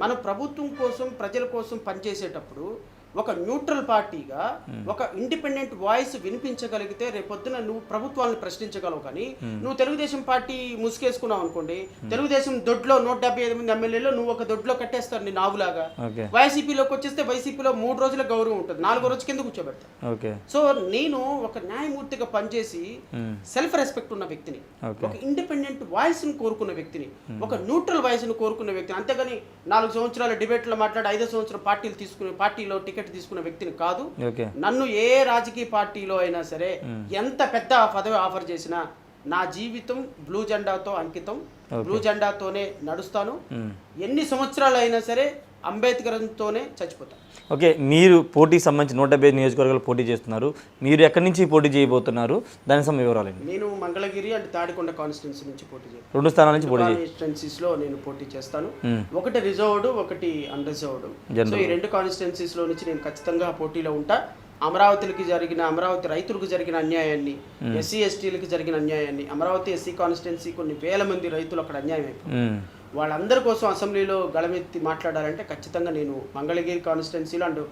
మన ప్రభుత్వం కోసం ప్రజల కోసం పనిచేసేటప్పుడు ఒక న్యూట్రల్ పార్టీగా ఒక ఇండిపెండెంట్ వాయిస్ వినిపించగలిగితే రేపొద్దున నువ్వు ప్రభుత్వాలను ప్రశ్నించగలవు. కానీ నువ్వు తెలుగుదేశం పార్టీ ముసుకేసుకున్నావు అనుకోండి, తెలుగుదేశం దొడ్లో 175 మంది ఎమ్మెల్యేలు నువ్వు ఒక దొడ్లో కట్టేస్తారు నీ నావులాగా. వైసీపీలోకి వచ్చేస్తే వైసీపీలో 3 రోజుల గౌరవం ఉంటుంది, 4వ రోజు కింద కూర్చోబెడతా. సో నేను ఒక న్యాయమూర్తిగా పనిచేసి సెల్ఫ్ రెస్పెక్ట్ ఉన్న వ్యక్తిని, ఒక ఇండిపెండెంట్ వాయిస్ ని కోరుకున్న వ్యక్తిని, ఒక న్యూట్రల్ వాయిస్ ని కోరుకున్న వ్యక్తిని. అంతేగాని 4 సంవత్సరాల డిబేట్లో మాట్లాడి 5వ సంవత్సరం పార్టీలో టికెట్ తీసుకున్న వ్యక్తిని కాదు. నన్ను ఏ రాజకీయ పార్టీలో అయినా సరే ఎంత పెద్ద పదవి ఆఫర్ చేసినా నా జీవితం బ్లూ జెండాతో అంకితం, బ్లూ జెండాతోనే నడుస్తాను. ఎన్ని సంవత్సరాలు అయినా సరే అంబేద్కర్తోనే చచ్చిపోతాను. ఓకే, మీరు పోటీకి సంబంధించి 175 నియోజకవర్గాలు పోటీ చేస్తున్నారు. మీరు ఎక్కడి నుంచి పోటీ చేయబోతున్నారు, దాని సంబంధించిన వివరాలండి. నేను మంగళగిరి అండ్ తాడికొండ కాన్స్టిట్యున్సీ నుంచి పోటీ చేస్తాను. 2 స్థానాల నుంచి పోటీ కాన్స్టిట్యున్సీస్ లో నేను పోటీ చేస్తాను. ఒకటి రిజర్వ్డ్, ఒకటి అన్రిజర్వ్డ్. సో ఈ 2 కాన్స్టిట్యున్సీస్ లో నుంచి నేను ఖచ్చితంగా పోటీలో ఉంటా. అమరావతి రైతులకు జరిగిన అన్యాయాన్ని, ఎస్సీ ఎస్టీలకు జరిగిన అన్యాయాన్ని, అమరావతి ఎస్సీ కాన్స్టిట్యున్సీ కొన్ని వేల మంది రైతులు అక్కడ అన్యాయం అయిపోయింది. వాళ్ళందరి కోసం అసెంబ్లీలో గళమెత్తి మాట్లాడాలంటే ఖచ్చితంగా నేను మంగళగిరి కాన్స్టిట్యున్సీలో అండ్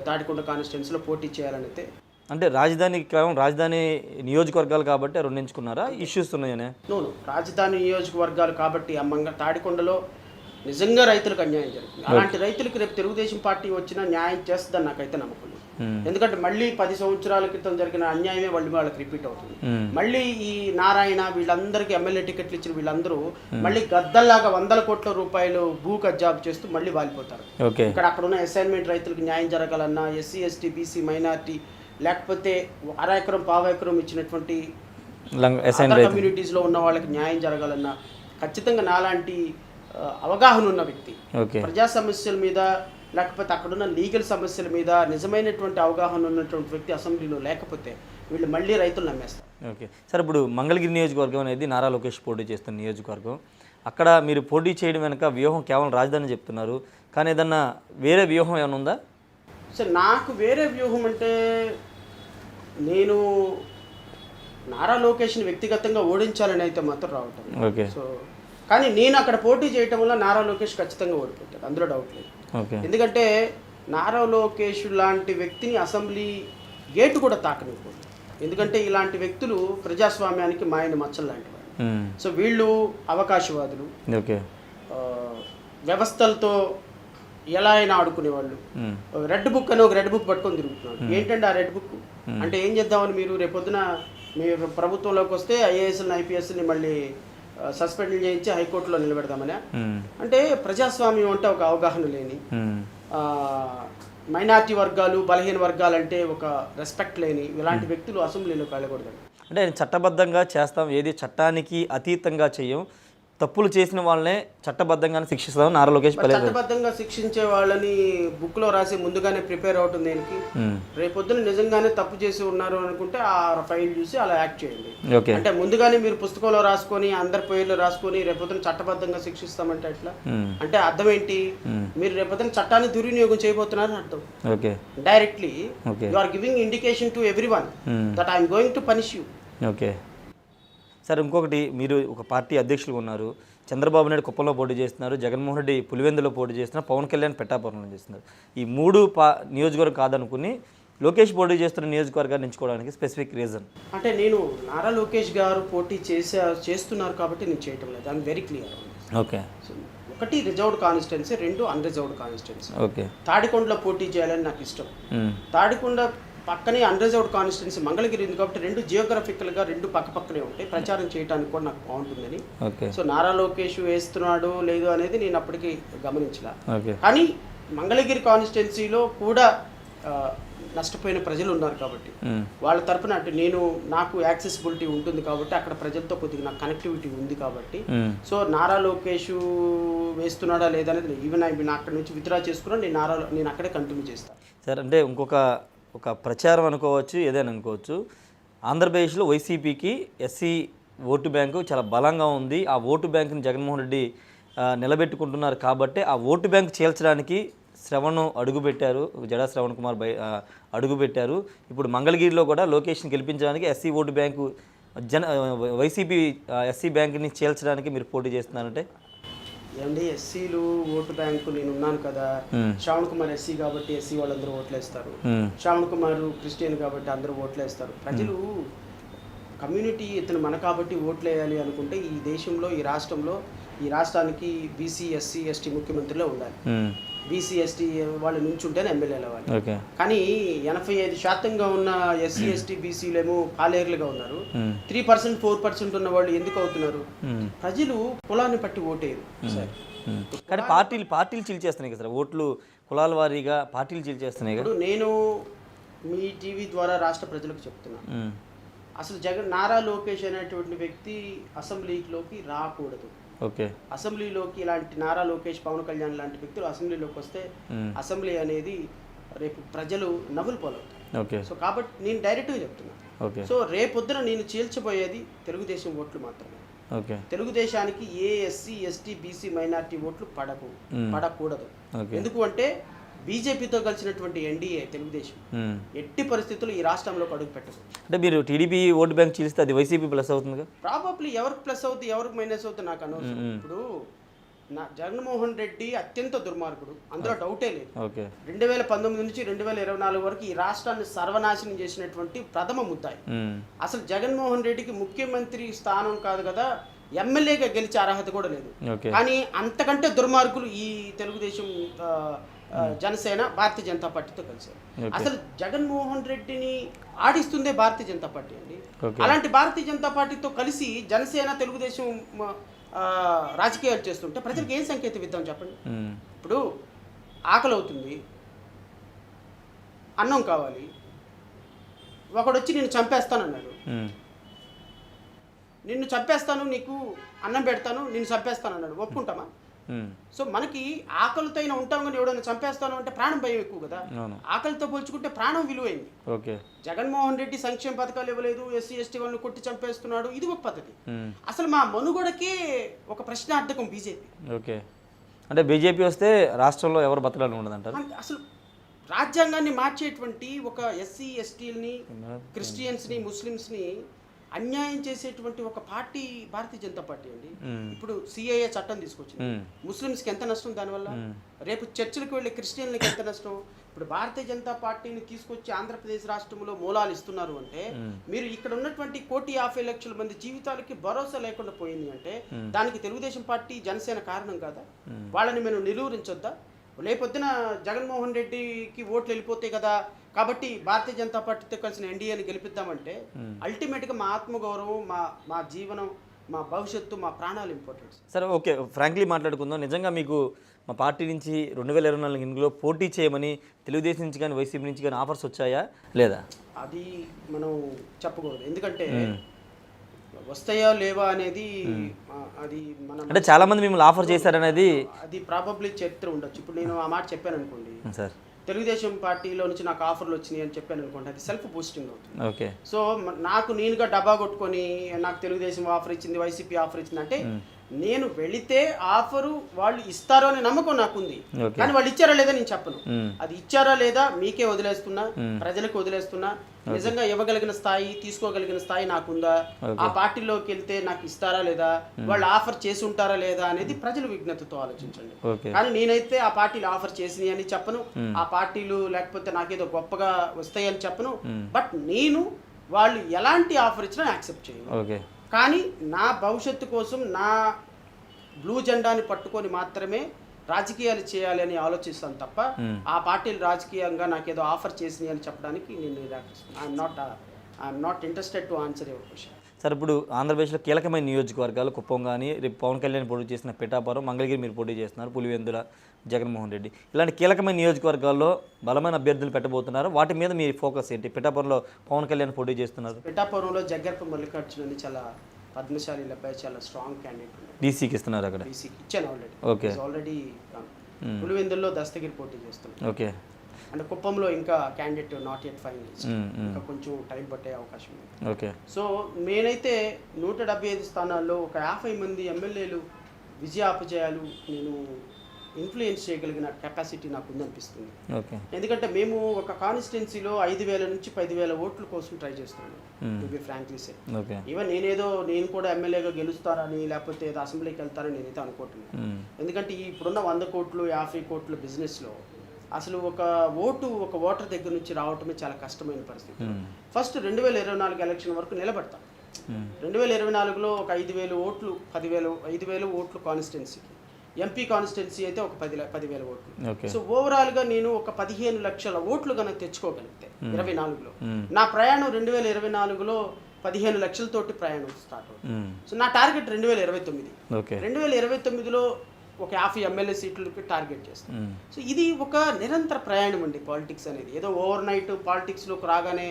తాడికొండ కాన్స్టిట్యున్సీలో పోటీ చేయాలని అయితే. అంటే రాజధాని నియోజకవర్గాలు కాబట్టి రెండు ఎంచుకున్నారా? ఇష్యూస్ ఉన్నాయనే? నోను, రాజధాని నియోజకవర్గాలు కాబట్టి తాడికొండలో నిజంగా రైతులకు అన్యాయం జరుగుతుంది. అలాంటి రైతులకు రేపు తెలుగుదేశం పార్టీ వచ్చినా న్యాయం చేస్తుందని నాకైతే నమ్మకం లేదు. ఎందుకంటే మళ్ళీ 10 సంవత్సరాల క్రితం జరిగిన అన్యాయమే వాళ్ళకి రిపీట్ అవుతుంది. మళ్ళీ ఈ నారాయణ వీళ్ళందరికీ ఎమ్మెల్యే టికెట్లు ఇచ్చిన వీళ్ళందరూ మళ్ళీ గద్దల్లాగా 100 కోట్ల రూపాయలు భూ కబ్జాబు చేస్తూ మళ్ళీ వాలిపోతారు. అక్కడ ఉన్న అసైన్మెంట్ రైతులకు న్యాయం జరగాలన్నా, ఎస్సీ ఎస్టీ బీసీ మైనార్టీ లేకపోతే అర ఎకరం పావు ఎకరం ఇచ్చినటువంటి కమ్యూనిటీస్లో ఉన్న వాళ్ళకి న్యాయం జరగాలన్నా ఖచ్చితంగా నాలాంటి అవగాహన ఉన్న వ్యక్తి, ప్రజా సమస్యల మీద లేకపోతే అక్కడున్న లీగల్ సమస్యల మీద నిజమైనటువంటి అవగాహన ఉన్నటువంటి వ్యక్తి అసెంబ్లీలో లేకపోతే వీళ్ళు మళ్ళీ రైతులు నమ్మేస్తారు. ఓకే సార్, ఇప్పుడు మంగళగిరి నియోజకవర్గం అనేది నారా లోకేష్ పోటీ చేస్తున్న నియోజకవర్గం. అక్కడ మీరు పోటీ చేయడం వెనక వ్యూహం కేవలం రాజధాని చెప్తున్నారు, కానీ ఏదన్నా వేరే వ్యూహం ఏమైనా ఉందా? సార్, నాకు వేరే వ్యూహం అంటే నేను నారా లోకేష్ని వ్యక్తిగతంగా ఓడించాలని అయితే మాత్రం రావటం. ఓకే. సో కానీ నేను అక్కడ పోటీ చేయటం వల్ల నారా లోకేష్ ఖచ్చితంగా ఓడిపోతాడు, అందులో డౌట్ లేదు. ఎందుకంటే నారా లోకేష్ లాంటి వ్యక్తిని అసెంబ్లీ గేటు కూడా తాకనివ్వకూడదు. ఎందుకంటే ఇలాంటి వ్యక్తులు ప్రజాస్వామ్యానికి మాయని మచ్చలు లాంటి వాళ్ళు. సో వీళ్ళు అవకాశవాదులు, వ్యవస్థలతో ఎలా అయినా ఆడుకునేవాళ్ళు. రెడ్ బుక్ అని ఒక రెడ్ బుక్ పట్టుకొని తిరుగుతున్నాడు. ఏంటంటే ఆ రెడ్ బుక్ అంటే ఏం చేద్దామని మీరు రేపొద్దున మీరు ప్రభుత్వంలోకి వస్తే ఐఏఎస్ని ఐపీఎస్ని మళ్ళీ సస్పెండ్ చేయించి హైకోర్టులో నిలబెడదామని. అంటే ప్రజాస్వామ్యం అంటే ఒక అవగాహన లేని, మైనార్టీ వర్గాలు బలహీన వర్గాలు అంటే ఒక రెస్పెక్ట్ లేని ఇలాంటి వ్యక్తులు అసెంబ్లీలోకి వెళ్ళకూడదు. అంటే ఆయన చట్టబద్ధంగా చేస్తాం, ఏది చట్టానికి అతీతంగా చేయం, తప్పులు చేసిన వాళ్ళనే చట్టబద్ధంగానే శిక్షిస్తామని నారా లోకేష్ చట్టబద్ధంగా శిక్షించే వాళ్ళని బుక్లో రాసి ముందుగానే ప్రిపేర్ అవుతుంది దేనికి? రేపొద్దున నిజంగానే తప్పు చేసి ఉన్నారు అనుకుంటే ఆ ఫైల్ చూసి అలా యాక్ట్ చేయండి. అంటే ముందుగానే మీరు పుస్తకంలో రాసుకొని అందరి పేర్లు రాసుకొని రేపొద్దున చట్టబద్ధంగా శిక్షిస్తామంటే ఎట్లా? అంటే అర్థం ఏంటి? మీరు రేపొద్దున చట్టాన్ని దుర్వినియోగం చేయబోతున్నారని అర్థం. Directly you are giving indication to everyone that I'm going to punish you. Okay sir, ఇంకొకటి, మీరు ఒక పార్టీ అధ్యక్షులుగా ఉన్నారు. చంద్రబాబు నాయుడు కుప్పంలో పోటీ చేస్తున్నారు, జగన్మోహన్ రెడ్డి పులివెందులో పోటీ చేస్తున్నారు, పవన్ కళ్యాణ్ పిఠాపురంలో చేస్తున్నారు. ఈ 3 నియోజకవర్గం కాదనుకుని లోకేష్ పోటీ చేస్తున్న నియోజకవర్గాన్ని ఎంచుకోవడానికి స్పెసిఫిక్ రీజన్ అంటే నేను నారా లోకేష్ గారు పోటీ చేస్తున్నారు కాబట్టి నేను చేయటం లేదు. I'm very clear. ఓకే. ఒకటి reserved constituency, 2 unreserved constituency. Okay. తాడికొండలో పోటీ చేయాలని నాకు ఇష్టం. తాడికొండ పక్కనే అన్రిజర్వ్డ్ కాన్స్టిట్యున్సీ మంగళగిరి ఉంది కాబట్టి 2 జియోగ్రఫికల్గా 2 పక్కనే ఉంటాయి. ప్రచారం చేయడానికి కూడా నాకు బాగుంటుందని. సో నారా లోకేష్ వేస్తున్నాడు లేదు అనేది నేను అప్పటికి గమనించలా. కానీ మంగళగిరి కాన్స్టిట్యున్సీలో కూడా నష్టపోయిన ప్రజలు ఉన్నారు కాబట్టి వాళ్ళ తరపున అంటే నాకు యాక్సెసిబిలిటీ ఉంటుంది కాబట్టి అక్కడ ప్రజలతో కొద్దిగా నాకు కనెక్టివిటీ ఉంది కాబట్టి సో నారా లోకేష్ వేస్తున్నాడా లేదనేది ఈవెన్ నేను అక్కడ నుంచి విత్డ్రా చేసుకున్నా నేను అక్కడే కంటిన్యూ చేస్తాను. సార్, అంటే ఒక ప్రచారం అనుకోవచ్చు, ఏదైనా అనుకోవచ్చు, ఆంధ్రప్రదేశ్లో వైసీపీకి ఎస్సీ ఓటు బ్యాంకు చాలా బలంగా ఉంది. ఆ ఓటు బ్యాంకుని జగన్మోహన్ రెడ్డి నిలబెట్టుకుంటున్నారు కాబట్టి ఆ ఓటు బ్యాంకు చేల్చడానికి అడుగుపెట్టారు, జడా శ్రవణ్ కుమార్ అడుగుపెట్టారు. ఇప్పుడు మంగళగిరిలో కూడా లోకేష్ని గెలిపించడానికి SC vote bank YCP SC బ్యాంకుని చేల్చడానికి మీరు పోటీ చేస్తున్నారంటే ఏమండి? ఎస్సీలు ఓటు బ్యాంకు నేను ఉన్నాను కదా. శ్రవణ్ కుమార్ ఎస్సీ కాబట్టి ఎస్సీ వాళ్ళందరూ ఓట్లేస్తారు. శ్రవణ్ కుమార్ క్రిస్టియన్ కాబట్టి అందరూ ఓట్లేస్తారు. ప్రజలు కమ్యూనిటీ ఇతను మన కాబట్టి ఓట్లేయాలి అనుకుంటే ఈ దేశంలో ఈ రాష్ట్రానికి బీసీ ఎస్సీ ఎస్టీ ముఖ్యమంత్రిలో ఉండాలి. బీసీ ఎస్టీ వాళ్ళు నుంచి ఉంటేనే ఎమ్మెల్యేలు అవ్వాలి. కానీ 85% ఉన్న ఎస్సీ ఎస్టీ బీసీలేమో పాలేరులుగా ఉన్నారు. 3% 4% ఉన్న వాళ్ళు ఎందుకు అవుతున్నారు? ప్రజలు కులాన్ని పట్టి ఓటేరు. కానీ పార్టీలు చీల్చేస్తున్నాయి కదా సార్, ఓట్లు కులాల వారీగా పార్టీలు చీల్చేస్తున్నాయి కదా. నేను మీ టీవీ ద్వారా రాష్ట్ర ప్రజలకు చెప్తున్నాను, అసలు నారా లోకేష్ అనేటువంటి వ్యక్తి అసెంబ్లీలోకి రాకూడదు. ఓకే. అసెంబ్లీలోకి ఇలాంటి నారా లోకేష్ పవన్ కళ్యాణ్ లాంటి వ్యక్తులు అసెంబ్లీలోకి వస్తే అసెంబ్లీ అనేది రేపు ప్రజలు నవ్వులు పోలవుతారు. సో కాబట్టి నేను డైరెక్ట్గా చెప్తున్నాను. సో రేపొద్దున నేను చీల్చబోయేది తెలుగుదేశం ఓట్లు మాత్రమే. తెలుగుదేశానికి ఏ ఎస్సీ ఎస్టీ బీసీ మైనార్టీ ఓట్లు పడకూడదు. ఎందుకు అంటే బీజేపీతో కలిసినటువంటి ఎన్డీఏ తెలుగుదేశం ఎట్టి పరిస్థితుల్లో ఈ రాష్ట్రంలో అడుగు పెట్టదు. అంటే మీరు టీడీపీ ఓటు బ్యాంక్ చీలిస్తే అది వైసీపీ ప్లస్ అవుతుందిగా? ప్రాబబ్లీ ఎవరికి ప్లస్ అవుతుంది ఎవరికి మైనస్ అవుతుంది నాకు అనవసరం. ఇప్పుడు జగన్మోహన్ రెడ్డి అత్యంత దుర్మార్గుడు, అందులో డౌటే లేదు. 2019 నుంచి 2024 వరకు ఈ రాష్ట్రాన్ని సర్వనాశనం చేసినటువంటి ప్రథమ ముద్దాయి. అసలు జగన్మోహన్ రెడ్డికి ముఖ్యమంత్రి స్థానం కాదు కదా, ఎమ్మెల్యేగా గెలిచే అర్హత కూడా లేదు. కానీ అంతకంటే దుర్మార్గులు ఈ తెలుగుదేశం, జనసేన, భారతీయ జనతా పార్టీతో కలిశారు. అసలు జగన్మోహన్ రెడ్డిని ఆడిస్తుందే భారతీయ జనతా పార్టీ అండి. అలాంటి భారతీయ జనతా పార్టీతో కలిసి జనసేన, తెలుగుదేశం రాజకీయాలు చేస్తుంటే ప్రజలకు ఏం సంకేతం ఇద్దాం చెప్పండి. ఇప్పుడు ఆకలి అవుతుంది, అన్నం కావాలి, ఒకడు వచ్చి నిన్ను చంపేస్తానన్నాడు. నిన్ను చంపేస్తాను, నీకు అన్నం పెడతాను, నిన్ను చంపేస్తాను అన్నాడు, ఒప్పుకుంటామా? సో మనకి ఆకలితో అయినా ఉంటాం, కానీ ఎవడైనా చంపేస్తాను అంటే ప్రాణం భయం ఎక్కువ కదా. ఆకలితో పోల్చుకుంటే ప్రాణం విలువైంది. జగన్మోహన్ రెడ్డి సంక్షేమ పథకాలు ఇవ్వలేదు, ఎస్సీ ఎస్టీ వాళ్ళని కొట్టి చంపేస్తున్నాడు, ఇది ఒక పద్ధతి. అసలు మా మనుగడకే ఒక ప్రశ్నార్థకం బీజేపీ. అంటే బీజేపీ వస్తే రాష్ట్రంలో ఎవరు బతకాలని ఉండదంటారు. అసలు రాజ్యాంగాన్ని మార్చేటువంటి ఒక ఎస్సీ ఎస్టీలని, క్రిస్టియన్స్ని, ముస్లిమ్స్ని అన్యాయం చేసేటువంటి ఒక పార్టీ భారతీయ జనతా పార్టీ అండి. ఇప్పుడు సిఏఏ చట్టం తీసుకొచ్చింది, ముస్లిమ్స్కి ఎంత నష్టం దానివల్ల, రేపు చర్చిలకు వెళ్ళే క్రిస్టియన్లకి ఎంత నష్టం. ఇప్పుడు భారతీయ జనతా పార్టీని తీసుకొచ్చి ఆంధ్రప్రదేశ్ రాష్ట్రంలో మూలాలు ఇస్తున్నారు అంటే, మీరు ఇక్కడ ఉన్నటువంటి 1,50,00,000 మంది జీవితాలకి భరోసా లేకుండా పోయింది అంటే దానికి తెలుగుదేశం పార్టీ, జనసేన కారణం కాదా? వాళ్ళని మేము నిలువరించొద్దా? లేకపోతే జగన్మోహన్ రెడ్డికి ఓట్లు వెళ్ళిపోతాయి కదా కాబట్టి భారతీయ జనతా పార్టీతో కలిసిన ఎన్డీఏని గెలిపిద్దామంటే అల్టిమేట్గా మా ఆత్మగౌరవం, మా జీవనం, మా భవిష్యత్తు, మా ప్రాణాలు ఇంపార్టెంట్. సరే, ఓకే, ఫ్రాంక్లీ మాట్లాడుకుందాం. నిజంగా మీకు మా పార్టీ నుంచి 2024 ఎన్నికల్లో పోటీ చేయమని తెలుగుదేశం నుంచి కానీ వైసీపీ నుంచి కానీ ఆఫర్స్ వచ్చాయా లేదా? అది మనం చెప్పకూడదు, ఎందుకంటే వస్తాయా లేవా అనేది అది మనం అంటే చాలా మంది మిమ్మల్ని ఆఫర్ చేశారనేది అది ప్రాబబ్లీ చరిత్ర ఉండొచ్చు. ఇప్పుడు నేను ఆ మాట చెప్పాను అనుకోండి, సార్ తెలుగుదేశం పార్టీలో నుంచి నాకు ఆఫర్లు వచ్చినాయి అని చెప్పాను అనుకోండి, అది సెల్ఫ్ బూస్టింగ్ అవుతుంది. సో నాకు నేనుగా డబ్బా కొట్టుకొని నాకు తెలుగుదేశం ఆఫర్ ఇచ్చింది, వైసీపీ ఆఫర్ ఇచ్చింది అంటే నేను వెళితే ఆఫరు వాళ్ళు ఇస్తారో అనే నమ్మకం నాకుంది. కానీ వాళ్ళు ఇచ్చారా లేదా నేను చెప్పను. అది ఇచ్చారా లేదా మీకే వదిలేస్తున్నా, ప్రజలకు వదిలేస్తున్నా. నిజంగా ఇవ్వగలిగిన స్థాయి, తీసుకోగలిగిన స్థాయి నాకుందా, ఆ పార్టీలోకి వెళ్తే నాకు ఇస్తారా లేదా, వాళ్ళు ఆఫర్ చేసి ఉంటారా లేదా అనేది ప్రజలు విజ్ఞతతో ఆలోచించండి. కానీ నేనైతే ఆ పార్టీలు ఆఫర్ చేసినాయి అని చెప్పను, ఆ పార్టీలు లేకపోతే నాకేదో గొప్పగా వస్తాయని చెప్పను. బట్ నేను వాళ్ళు ఎలాంటి ఆఫర్ ఇచ్చినా యాక్సెప్ట్ చేయను. కానీ నా భవిష్యత్తు కోసం, నా బ్లూ జెండాని పట్టుకొని మాత్రమే రాజకీయాలు చేయాలి అని ఆలోచిస్తాను తప్ప ఆ పార్టీలు రాజకీయంగా నాకేదో ఆఫర్ చేసినాయి అని చెప్పడానికి నేను నిరాకరిస్తున్నాను. I'm not interested to answer your question. Sir, ఇప్పుడు ఆంధ్రప్రదేశ్లో కీలకమైన నియోజకవర్గాలు కుప్పం కానీ, రేపు పవన్ కళ్యాణ్ పోటీ చేసిన పిఠాపురం, మంగళగిరి మీరు పోటీ చేస్తున్నారు, పులివెందుల జగన్మోహన్ రెడ్డి, ఇలాంటి కీలకమైన నియోజకవర్గాల్లో బలమైన అభ్యర్థులు పెట్టబోతున్నారు. వాటి మీద మీ ఫోకస్ ఏంటి? పిఠాపురంలో పవన్ కళ్యాణ్ పోటీ చేస్తున్నారు, పిఠాపురంలో జగ్గర్ప మల్లికార్జున అని చాలా పద్మశాలి అబ్బాయి, చాలా స్ట్రాంగ్ క్యాండిడేట్ బీసీకి ఇస్తున్నారు, అక్కడ బీసీకి ఇచ్చాను ఆల్రెడీ. ఆల్రెడీ పులివెందుల్లో దస్తగిరి పోటీ చేస్తున్నాను. అంటే కుప్పంలో ఇంకా క్యాండిడేట్ నాట్ యెట్ ఫైనల్, ఇంకా కొంచెం టైం పట్టే అవకాశం ఉంది. సో నేనైతే 175 స్థానాల్లో ఒక 50 మంది ఎమ్మెల్యేలు విజయాపజయాలు నేను ఇన్ఫ్లుయెన్స్ చేయగలిగిన కెపాసిటీ నాకు ఉందనిపిస్తుంది. ఎందుకంటే మేము ఒక కాన్స్టిట్యున్సీలో 5,000 నుంచి 10,000 ఓట్ల కోసం ట్రై చేస్తున్నాను. To be frankly say, even నేను కూడా ఎమ్మెల్యేగా గెలుస్తారని లేకపోతే ఏదో అసెంబ్లీకి వెళ్తారని నేనైతే అనుకోవట్లేదు. ఎందుకంటే ఇప్పుడున్న 100 కోట్లు 50 కోట్ల బిజినెస్లో అసలు ఒక ఓటర్ దగ్గర నుంచి రావటమే చాలా కష్టమైన పరిస్థితి. ఫస్ట్ 2024 ఎలక్షన్ వరకు నిలబడతాం. 2024లో ఒక 5,000 ఓట్లు, 5,000 ఓట్లు కాన్స్టిట్యున్సీకి, ఎంపీ కాన్స్టిట్యున్సీ అయితే ఒక 10,000 ఓట్లు. సో ఓవరాల్గా నేను ఒక 15 లక్షల ఓట్లు కనుక తెచ్చుకోగలిగితే 24లో, నా ప్రయాణం 2024లో 15 లక్షలతోటి ప్రయాణం స్టార్ట్ అవుతుంది. సో నా టార్గెట్ 2029. 2029లో ఒక 50 ఎమ్మెల్యే సీట్లకి టార్గెట్ చేస్తాం. సో ఇది ఒక నిరంతర ప్రయాణం అండి పాలిటిక్స్ అనేది. ఏదో ఓవర్ నైట్ పాలిటిక్స్లోకి రాగానే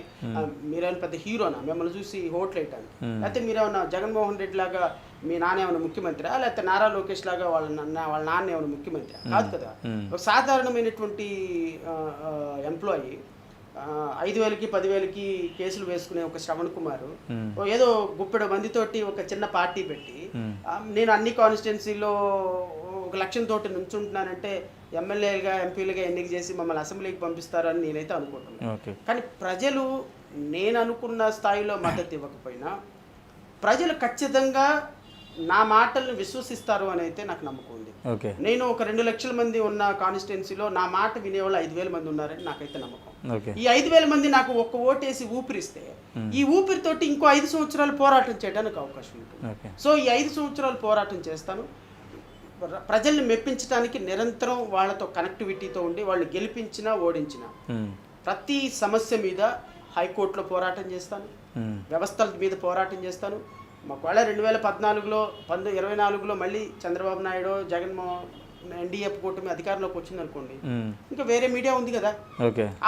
మీరేమైనా పెద్ద హీరోనా మిమ్మల్ని చూసి ఓట్లు వేయటానికి, లేకపోతే మీరేమన్నా జగన్మోహన్ రెడ్డి లాగా మీ నాన్న ఏమైనా ముఖ్యమంత్రి, లేకపోతే నారా లోకేష్ లాగా వాళ్ళ నాన్న ఏమైనా ముఖ్యమంత్రి కాదు కదా. ఒక సాధారణమైనటువంటి ఎంప్లాయీ 5,000కి 10,000కి కేసులు వేసుకునే ఒక శ్రవణ్ కుమార్ ఏదో గుప్పెడు మందితోటి ఒక చిన్న పార్టీ పెట్టి నేను అన్ని కాన్స్టిట్యున్సీలో ఒక లక్ష్యంతో నుంచుంటున్నానంటే ఎమ్మెల్యేలుగా ఎంపీలుగా ఎన్నిక చేసి మమ్మల్ని అసెంబ్లీకి పంపిస్తారని నేనైతే అనుకుంటున్నాను. కానీ ప్రజలు నేను అనుకున్న స్థాయిలో మద్దతు ఇవ్వకపోయినా ప్రజలు ఖచ్చితంగా నా మాటలను విశ్వసిస్తారు అని అయితే నాకు నమ్మకం ఉంది. నేను ఒక 2 లక్షల మంది ఉన్న కాన్స్టిట్యున్సీలో నా మాట వినేవాళ్ళు 5,000 మంది ఉన్నారని నాకైతే నమ్మకం. ఈ 5,000 మంది నాకు ఒక్క ఓటేసి ఊపిరిస్తే ఈ ఊపిరితోటి ఇంకో 5 సంవత్సరాలు పోరాటం చేయడానికి అవకాశం ఉంటుంది. సో ఈ 5 సంవత్సరాలు పోరాటం చేస్తాను. ప్రజల్ని మెప్పించడానికి నిరంతరం వాళ్ళతో కనెక్టివిటీతో ఉండి వాళ్ళు గెలిపించినా ఓడించినా ప్రతి సమస్య మీద హైకోర్టులో పోరాటం చేస్తాను, వ్యవస్థల మీద పోరాటం చేస్తాను. ఒకవేళ 2014లో 24లో మళ్ళీ చంద్రబాబు నాయుడు జగన్మోహన్ ఎన్డీఏ కూటమి అధికారంలోకి వచ్చింది అనుకోండి, ఇంకా వేరే మీడియా ఉంది కదా,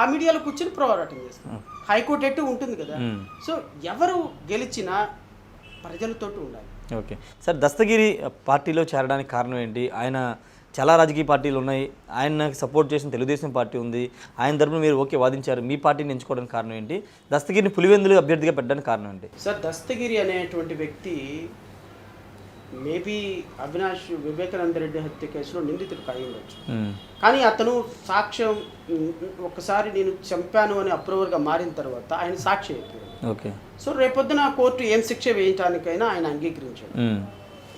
ఆ మీడియాలో కూర్చొని పోరాటం చేస్తాం. హైకోర్టు ఎట్టు ఉంటుంది కదా. సో ఎవరు గెలిచినా ప్రజలతో ఉండాలి. ఓకే సార్, దస్తగిరి పార్టీలో చేరడానికి కారణం ఏంటి? ఆయన చాలా రాజకీయ పార్టీలు ఉన్నాయి, ఆయనకు సపోర్ట్ చేసిన తెలుగుదేశం పార్టీ ఉంది, ఆయన తరపున మీరు ఓకే వాదించారు, మీ పార్టీని ఎంచుకోవడానికి కారణం ఏంటి? దస్తగిరిని పులివెందులు అభ్యర్థిగా పెట్టడానికి కారణం ఏంటి? సార్, దస్తగిరి అనేటువంటి వ్యక్తి మేబీ అవినాష్ వివేకానంద రెడ్డి హత్య కేసులో నిందితుడు కాయి ఉండొచ్చు, కానీ అతను సాక్ష్యం ఒకసారి నేను చంపాను అని అప్రూవర్గా మారిన తర్వాత ఆయన సాక్షి అయిపోయాడు. ఓకే, సో రేపొద్దున కోర్టు ఏం శిక్ష వేయించడానికైనా ఆయన అంగీకరించాడు.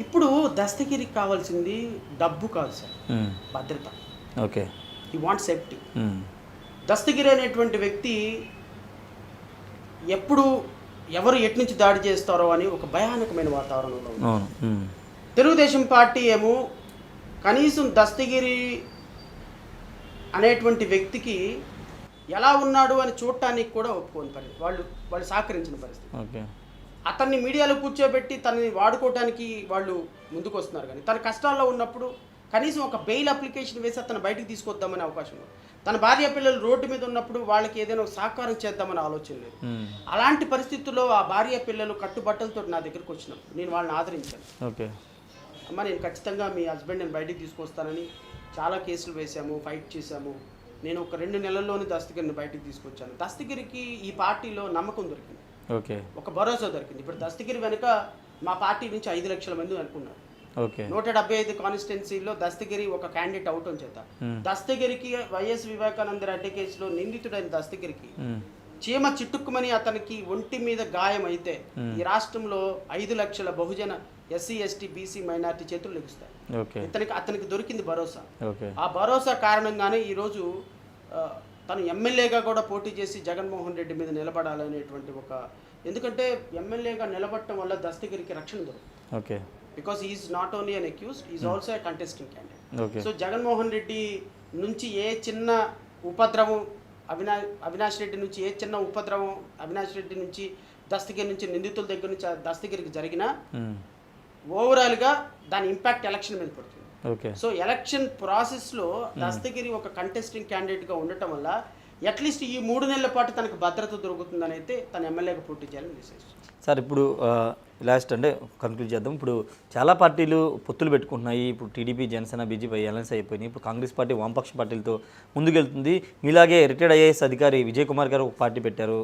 ఇప్పుడు దస్తగిరికి కావాల్సింది డబ్బు కాదు సార్, భద్రత. Okay, he want safety. Dastagiri అనేటువంటి వ్యక్తి ఎప్పుడు ఎవరు ఎటు నుంచి దాడి చేస్తారో అని ఒక భయానకమైన వాతావరణంలో ఉంది. తెలుగుదేశం పార్టీ ఏమో కనీసం దస్తగిరి అనేటువంటి వ్యక్తికి ఎలా ఉన్నాడు అని చూడటానికి కూడా ఒప్పుకోని పరిస్థితి, వాళ్ళు సహకరించిన పరిస్థితి. అతన్ని మీడియాలో కూర్చోబెట్టి తనని వాడుకోవడానికి వాళ్ళు ముందుకు వస్తున్నారు, కానీ తన కష్టాల్లో ఉన్నప్పుడు కనీసం ఒక బెయిల్ అప్లికేషన్ వేసి అతను బయటికి తీసుకొద్దామనే అవకాశం లేదు. తన భార్య పిల్లలు రోడ్డు మీద ఉన్నప్పుడు వాళ్ళకి ఏదైనా సహకారం చేద్దామనే ఆలోచన లేదు. అలాంటి పరిస్థితుల్లో ఆ భార్య పిల్లలు కట్టుబట్టలతో నా దగ్గరకు వచ్చినప్పుడు నేను వాళ్ళని ఆదరించాను. ఓకే అమ్మ, నేను ఖచ్చితంగా మీ హస్బెండ్ని బయటికి తీసుకొస్తానని చాలా కేసులు వేసాము, ఫైట్ చేశాము. నేను ఒక 2 నెలల్లోనే దస్తగిరిని బయటికి తీసుకొచ్చాను. దస్తగిరికి ఈ పార్టీలో నమ్మకం దొరికింది, ఒక భరోసా దొరికింది. ఇప్పుడు దస్తగిరి వెనుక మా పార్టీ నుంచి 5 లక్షల మంది అనుకున్నారు. 175 కాన్స్టిట్యున్సీలో దస్తగిరి ఒక క్యాండిడేట్ అవటం చేత దస్తగిరికి వైఎస్ వివేకానంద రెడ్డి కేసులో నిందితుడైన దస్తగిరికి చీమ చిట్టుక్కుమని అతనికి ఒంటి మీద గాయం అయితే ఈ రాష్ట్రంలో 5 లక్షల బహుజన ఎస్సీ ఎస్టీ బీసీ మైనార్టీ చేతులు లెగుస్తాయి. అతనికి దొరికింది భరోసా. ఆ భరోసా కారణంగానే ఈరోజు తను ఎమ్మెల్యేగా కూడా పోటీ చేసి జగన్మోహన్ రెడ్డి మీద నిలబడాలనేటువంటి ఎందుకంటే ఎమ్మెల్యేగా నిలబడటం వల్ల దస్తగిరికి రక్షణ దొరుకుతుంది. Because is not only an accused, is also a contesting candidate. So Jaganmohan Reddy నుంచి ఏ చిన్న ఉపద్రవం, అవినాష్ రెడ్డి నుంచి ఏ చిన్న ఉపద్రవం, అవినాష్ రెడ్డి నుంచి దస్తగిరి నుంచి నిందితుల దగ్గర నుంచి దస్తగిరికి జరిగినా ఓవరాల్గా దాని ఇంపాక్ట్ ఎలక్షన్ మీద పడుతుంది. సో ఎలక్షన్ ప్రాసెస్లో దస్తగిరి ఒక కంటెస్టింగ్ క్యాండిడేట్గా ఉండటం వల్ల అట్లీస్ట్ ఈ 3 నెలల పాటు తనకు భద్రత దొరుకుతుందని అయితే తన ఎమ్మెల్యేగా పోటీ చేయాలని డిసైడ్. సార్, ఇప్పుడు లాస్ట్ అంటే కన్క్లూడ్ చేద్దాం. ఇప్పుడు చాలా పార్టీలు పొత్తులు పెట్టుకుంటున్నాయి. ఇప్పుడు టీడీపీ, జనసేన, బీజేపీ అలయన్స్ అయిపోయినాయి. ఇప్పుడు కాంగ్రెస్ పార్టీ వామపక్ష పార్టీలతో ముందుకెళ్తుంది. మీలాగే రిటైర్డ్ ఐఏఎస్ అధికారి విజయ్ కుమార్ గారు ఒక పార్టీ పెట్టారు,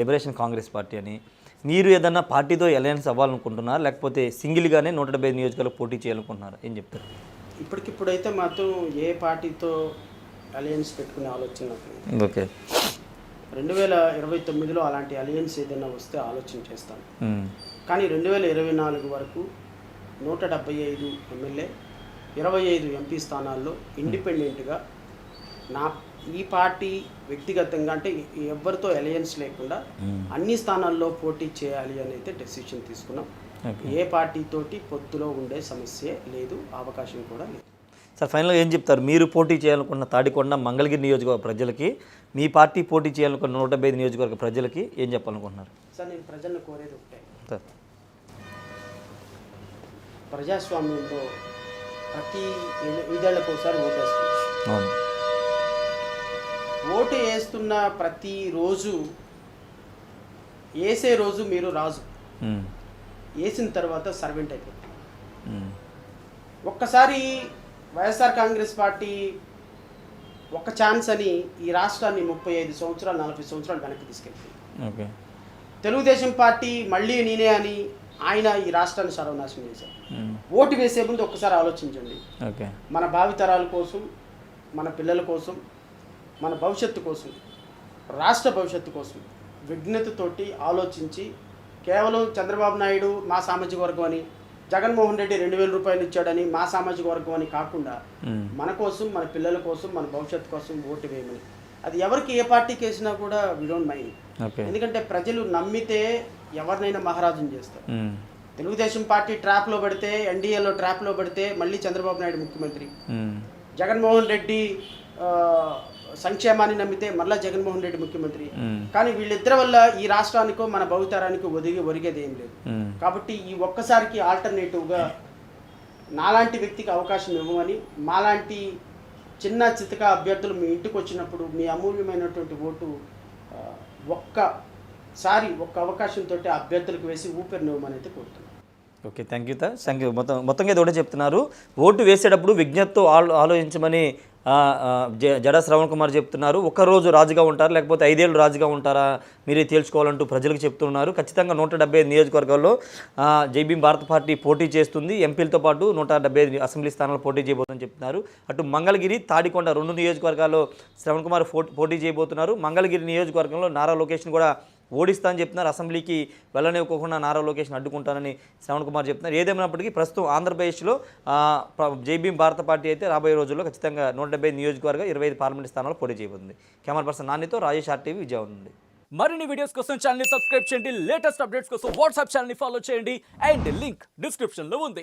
లిబరేషన్ కాంగ్రెస్ పార్టీ అని. మీరు ఏదన్నా పార్టీతో అలయన్స్ అవ్వాలనుకుంటున్నారా, లేకపోతే సింగిల్గానే 175 నియోజకవర్గాలు పోటీ చేయాలనుకుంటున్నారా? ఏం చెప్తారు? ఇప్పటికిప్పుడైతే మాత్రం ఏ పార్టీతో అలయన్స్ పెట్టుకునే ఆలోచన నాకు. ఓకే, 2029లో అలాంటి అలయన్స్ ఏదైనా వస్తే ఆలోచన చేస్తాను. కానీ 2024 వరకు 175 ఎమ్మెల్యే, 25 ఎంపీ స్థానాల్లో ఇండిపెండెంట్గా ఈ పార్టీ వ్యక్తిగతంగా అంటే ఎవరితో అలయన్స్ లేకుండా అన్ని స్థానాల్లో పోటీ చేయాలి అని అయితే డెసిషన్ తీసుకున్నాం. ఏ పార్టీతోటి పొత్తులో ఉండే సమస్య లేదు, అవకాశం కూడా లేదు. సార్, ఫైనల్గా ఏం చెప్తారు? మీరు పోటీ చేయాలనుకున్న తాడికొండ, మంగళగిరి నియోజకవర్గ ప్రజలకి, మీ పార్టీ పోటీ చేయాలనుకున్న 175 నియోజకవర్గ ప్రజలకి ఏం చెప్పాలనుకుంటున్నారు? సార్, నేను ప్రజలను కోరేది ఒకటే, ప్రజాస్వామ్యంలో ప్రతి 5 ఏళ్లకు ఒకసారి ఓటేస్తుంది. ఓటు వేస్తున్న ప్రతి రోజు వేసే రోజు మీరు రాజు, వేసిన తర్వాత సర్వెంట్ అయిపోతుంది. ఒక్కసారి వైఎస్ఆర్ కాంగ్రెస్ పార్టీ ఒక ఛాన్స్ అని ఈ రాష్ట్రాన్ని 35 సంవత్సరాలు 40 సంవత్సరాలు వెనక్కి తీసుకెళ్తుంది. తెలుగుదేశం పార్టీ మళ్ళీ నేనే అని ఆయన ఈ రాష్ట్రాన్ని సర్వనాశనం చేశారు. ఓటు వేసే ముందు ఒక్కసారి ఆలోచించండి. ఓకే, మన భావితరాల కోసం, మన పిల్లల కోసం, మన భవిష్యత్తు కోసం, రాష్ట్ర భవిష్యత్తు కోసం విజ్ఞతతోటి ఆలోచించి కేవలం చంద్రబాబు నాయుడు మా సామాజిక వర్గం అని, జగన్మోహన్ రెడ్డి 2,000 రూపాయలు ఇచ్చాడని మా సామాజిక వర్గం అని కాకుండా మన కోసం, మన పిల్లల కోసం, మన భవిష్యత్తు కోసం ఓటు వేయమని. అది ఎవరికి ఏ పార్టీకి వేసినా కూడా వి డోంట్ మైండ్. ఎందుకంటే ప్రజలు నమ్మితే ఎవరినైనా మహారాజుని చేస్తారు. తెలుగుదేశం పార్టీ ట్రాప్లో పడితే, ఎన్డీఏలో ట్రాప్లో పడితే మళ్ళీ చంద్రబాబు నాయుడు ముఖ్యమంత్రి. జగన్మోహన్ రెడ్డి సంక్షేమాన్ని నమ్మితే మళ్ళీ జగన్మోహన్ రెడ్డి ముఖ్యమంత్రి. కానీ వీళ్ళిద్దరి వల్ల ఈ రాష్ట్రానికో మన భవితరానికో ఒరిగేది ఏం లేదు. కాబట్టి ఈ ఒక్కసారికి ఆల్టర్నేటివ్గా నాలాంటి వ్యక్తికి అవకాశం ఇవ్వమని, మాలాంటి చిన్న చితక అభ్యర్థులు మీ ఇంటికి వచ్చినప్పుడు మీ అమూల్యమైనటువంటి ఓటు ఒక్క అవకాశంతో అభ్యర్థులకు వేసి ఊపిరినివ్వమని అయితే కోరుతున్నాను. Okay, thank you. మొత్తంగా ఇది ఒకటే చెప్తున్నారు, ఓటు వేసేటప్పుడు విజ్ఞతతో ఆలోచించమని జడా శ్రవణ్ కుమార్ చెప్తున్నారు. ఒక్కరోజు రాజుగా ఉంటారా లేకపోతే 5 ఏళ్ళు రాజుగా ఉంటారా మీరే తేల్చుకోవాలంటూ ప్రజలకు చెప్తున్నారు. ఖచ్చితంగా 175 నియోజకవర్గాల్లో జైభీం భారత్ పార్టీ పోటీ చేస్తుంది. ఎంపీలతో పాటు 175 అసెంబ్లీ స్థానాలు పోటీ చేయబోతుందని చెప్తున్నారు. అటు మంగళగిరి, తాడికొండ 2 నియోజకవర్గాల్లో శ్రవణ్ కుమార్ పోటీ చేయబోతున్నారు. మంగళగిరి నియోజకవర్గంలో నారా లోకేష్ని కూడా ఓడిస్తా అని చెప్తున్నారు. అసెంబ్లీకి వెళ్ళనివ్వకుండా నారా లోకేష్ని అడ్డుకుంటానని శ్రవణ్ కుమార్ చెప్తున్నారు. ఏదేమైనప్పటికీ ప్రస్తుతం ఆంధ్రప్రదేశ్లో జైభీం భారత పార్టీ అయితే రాబోయే రోజుల్లో ఖచ్చితంగా 175 నియోజకవర్గ 25 పార్లమెంట్ స్థానాలు పోటీ చేయబోతుంది. కెమెరా పర్సన్ నానితో రాజేష్, RTV, విజయవాడ నుండి. మరిన్ని వీడియోస్ కోసం ఛానల్ ని సబ్స్క్రైబ్ చేయండి. లేటెస్ట్ అప్డేట్స్ కోసం వాట్సాప్ ఛానల్ ని ఫాలో చేయండి. అండ్ లింక్ డిస్క్రిప్షన్ లో ఉంది.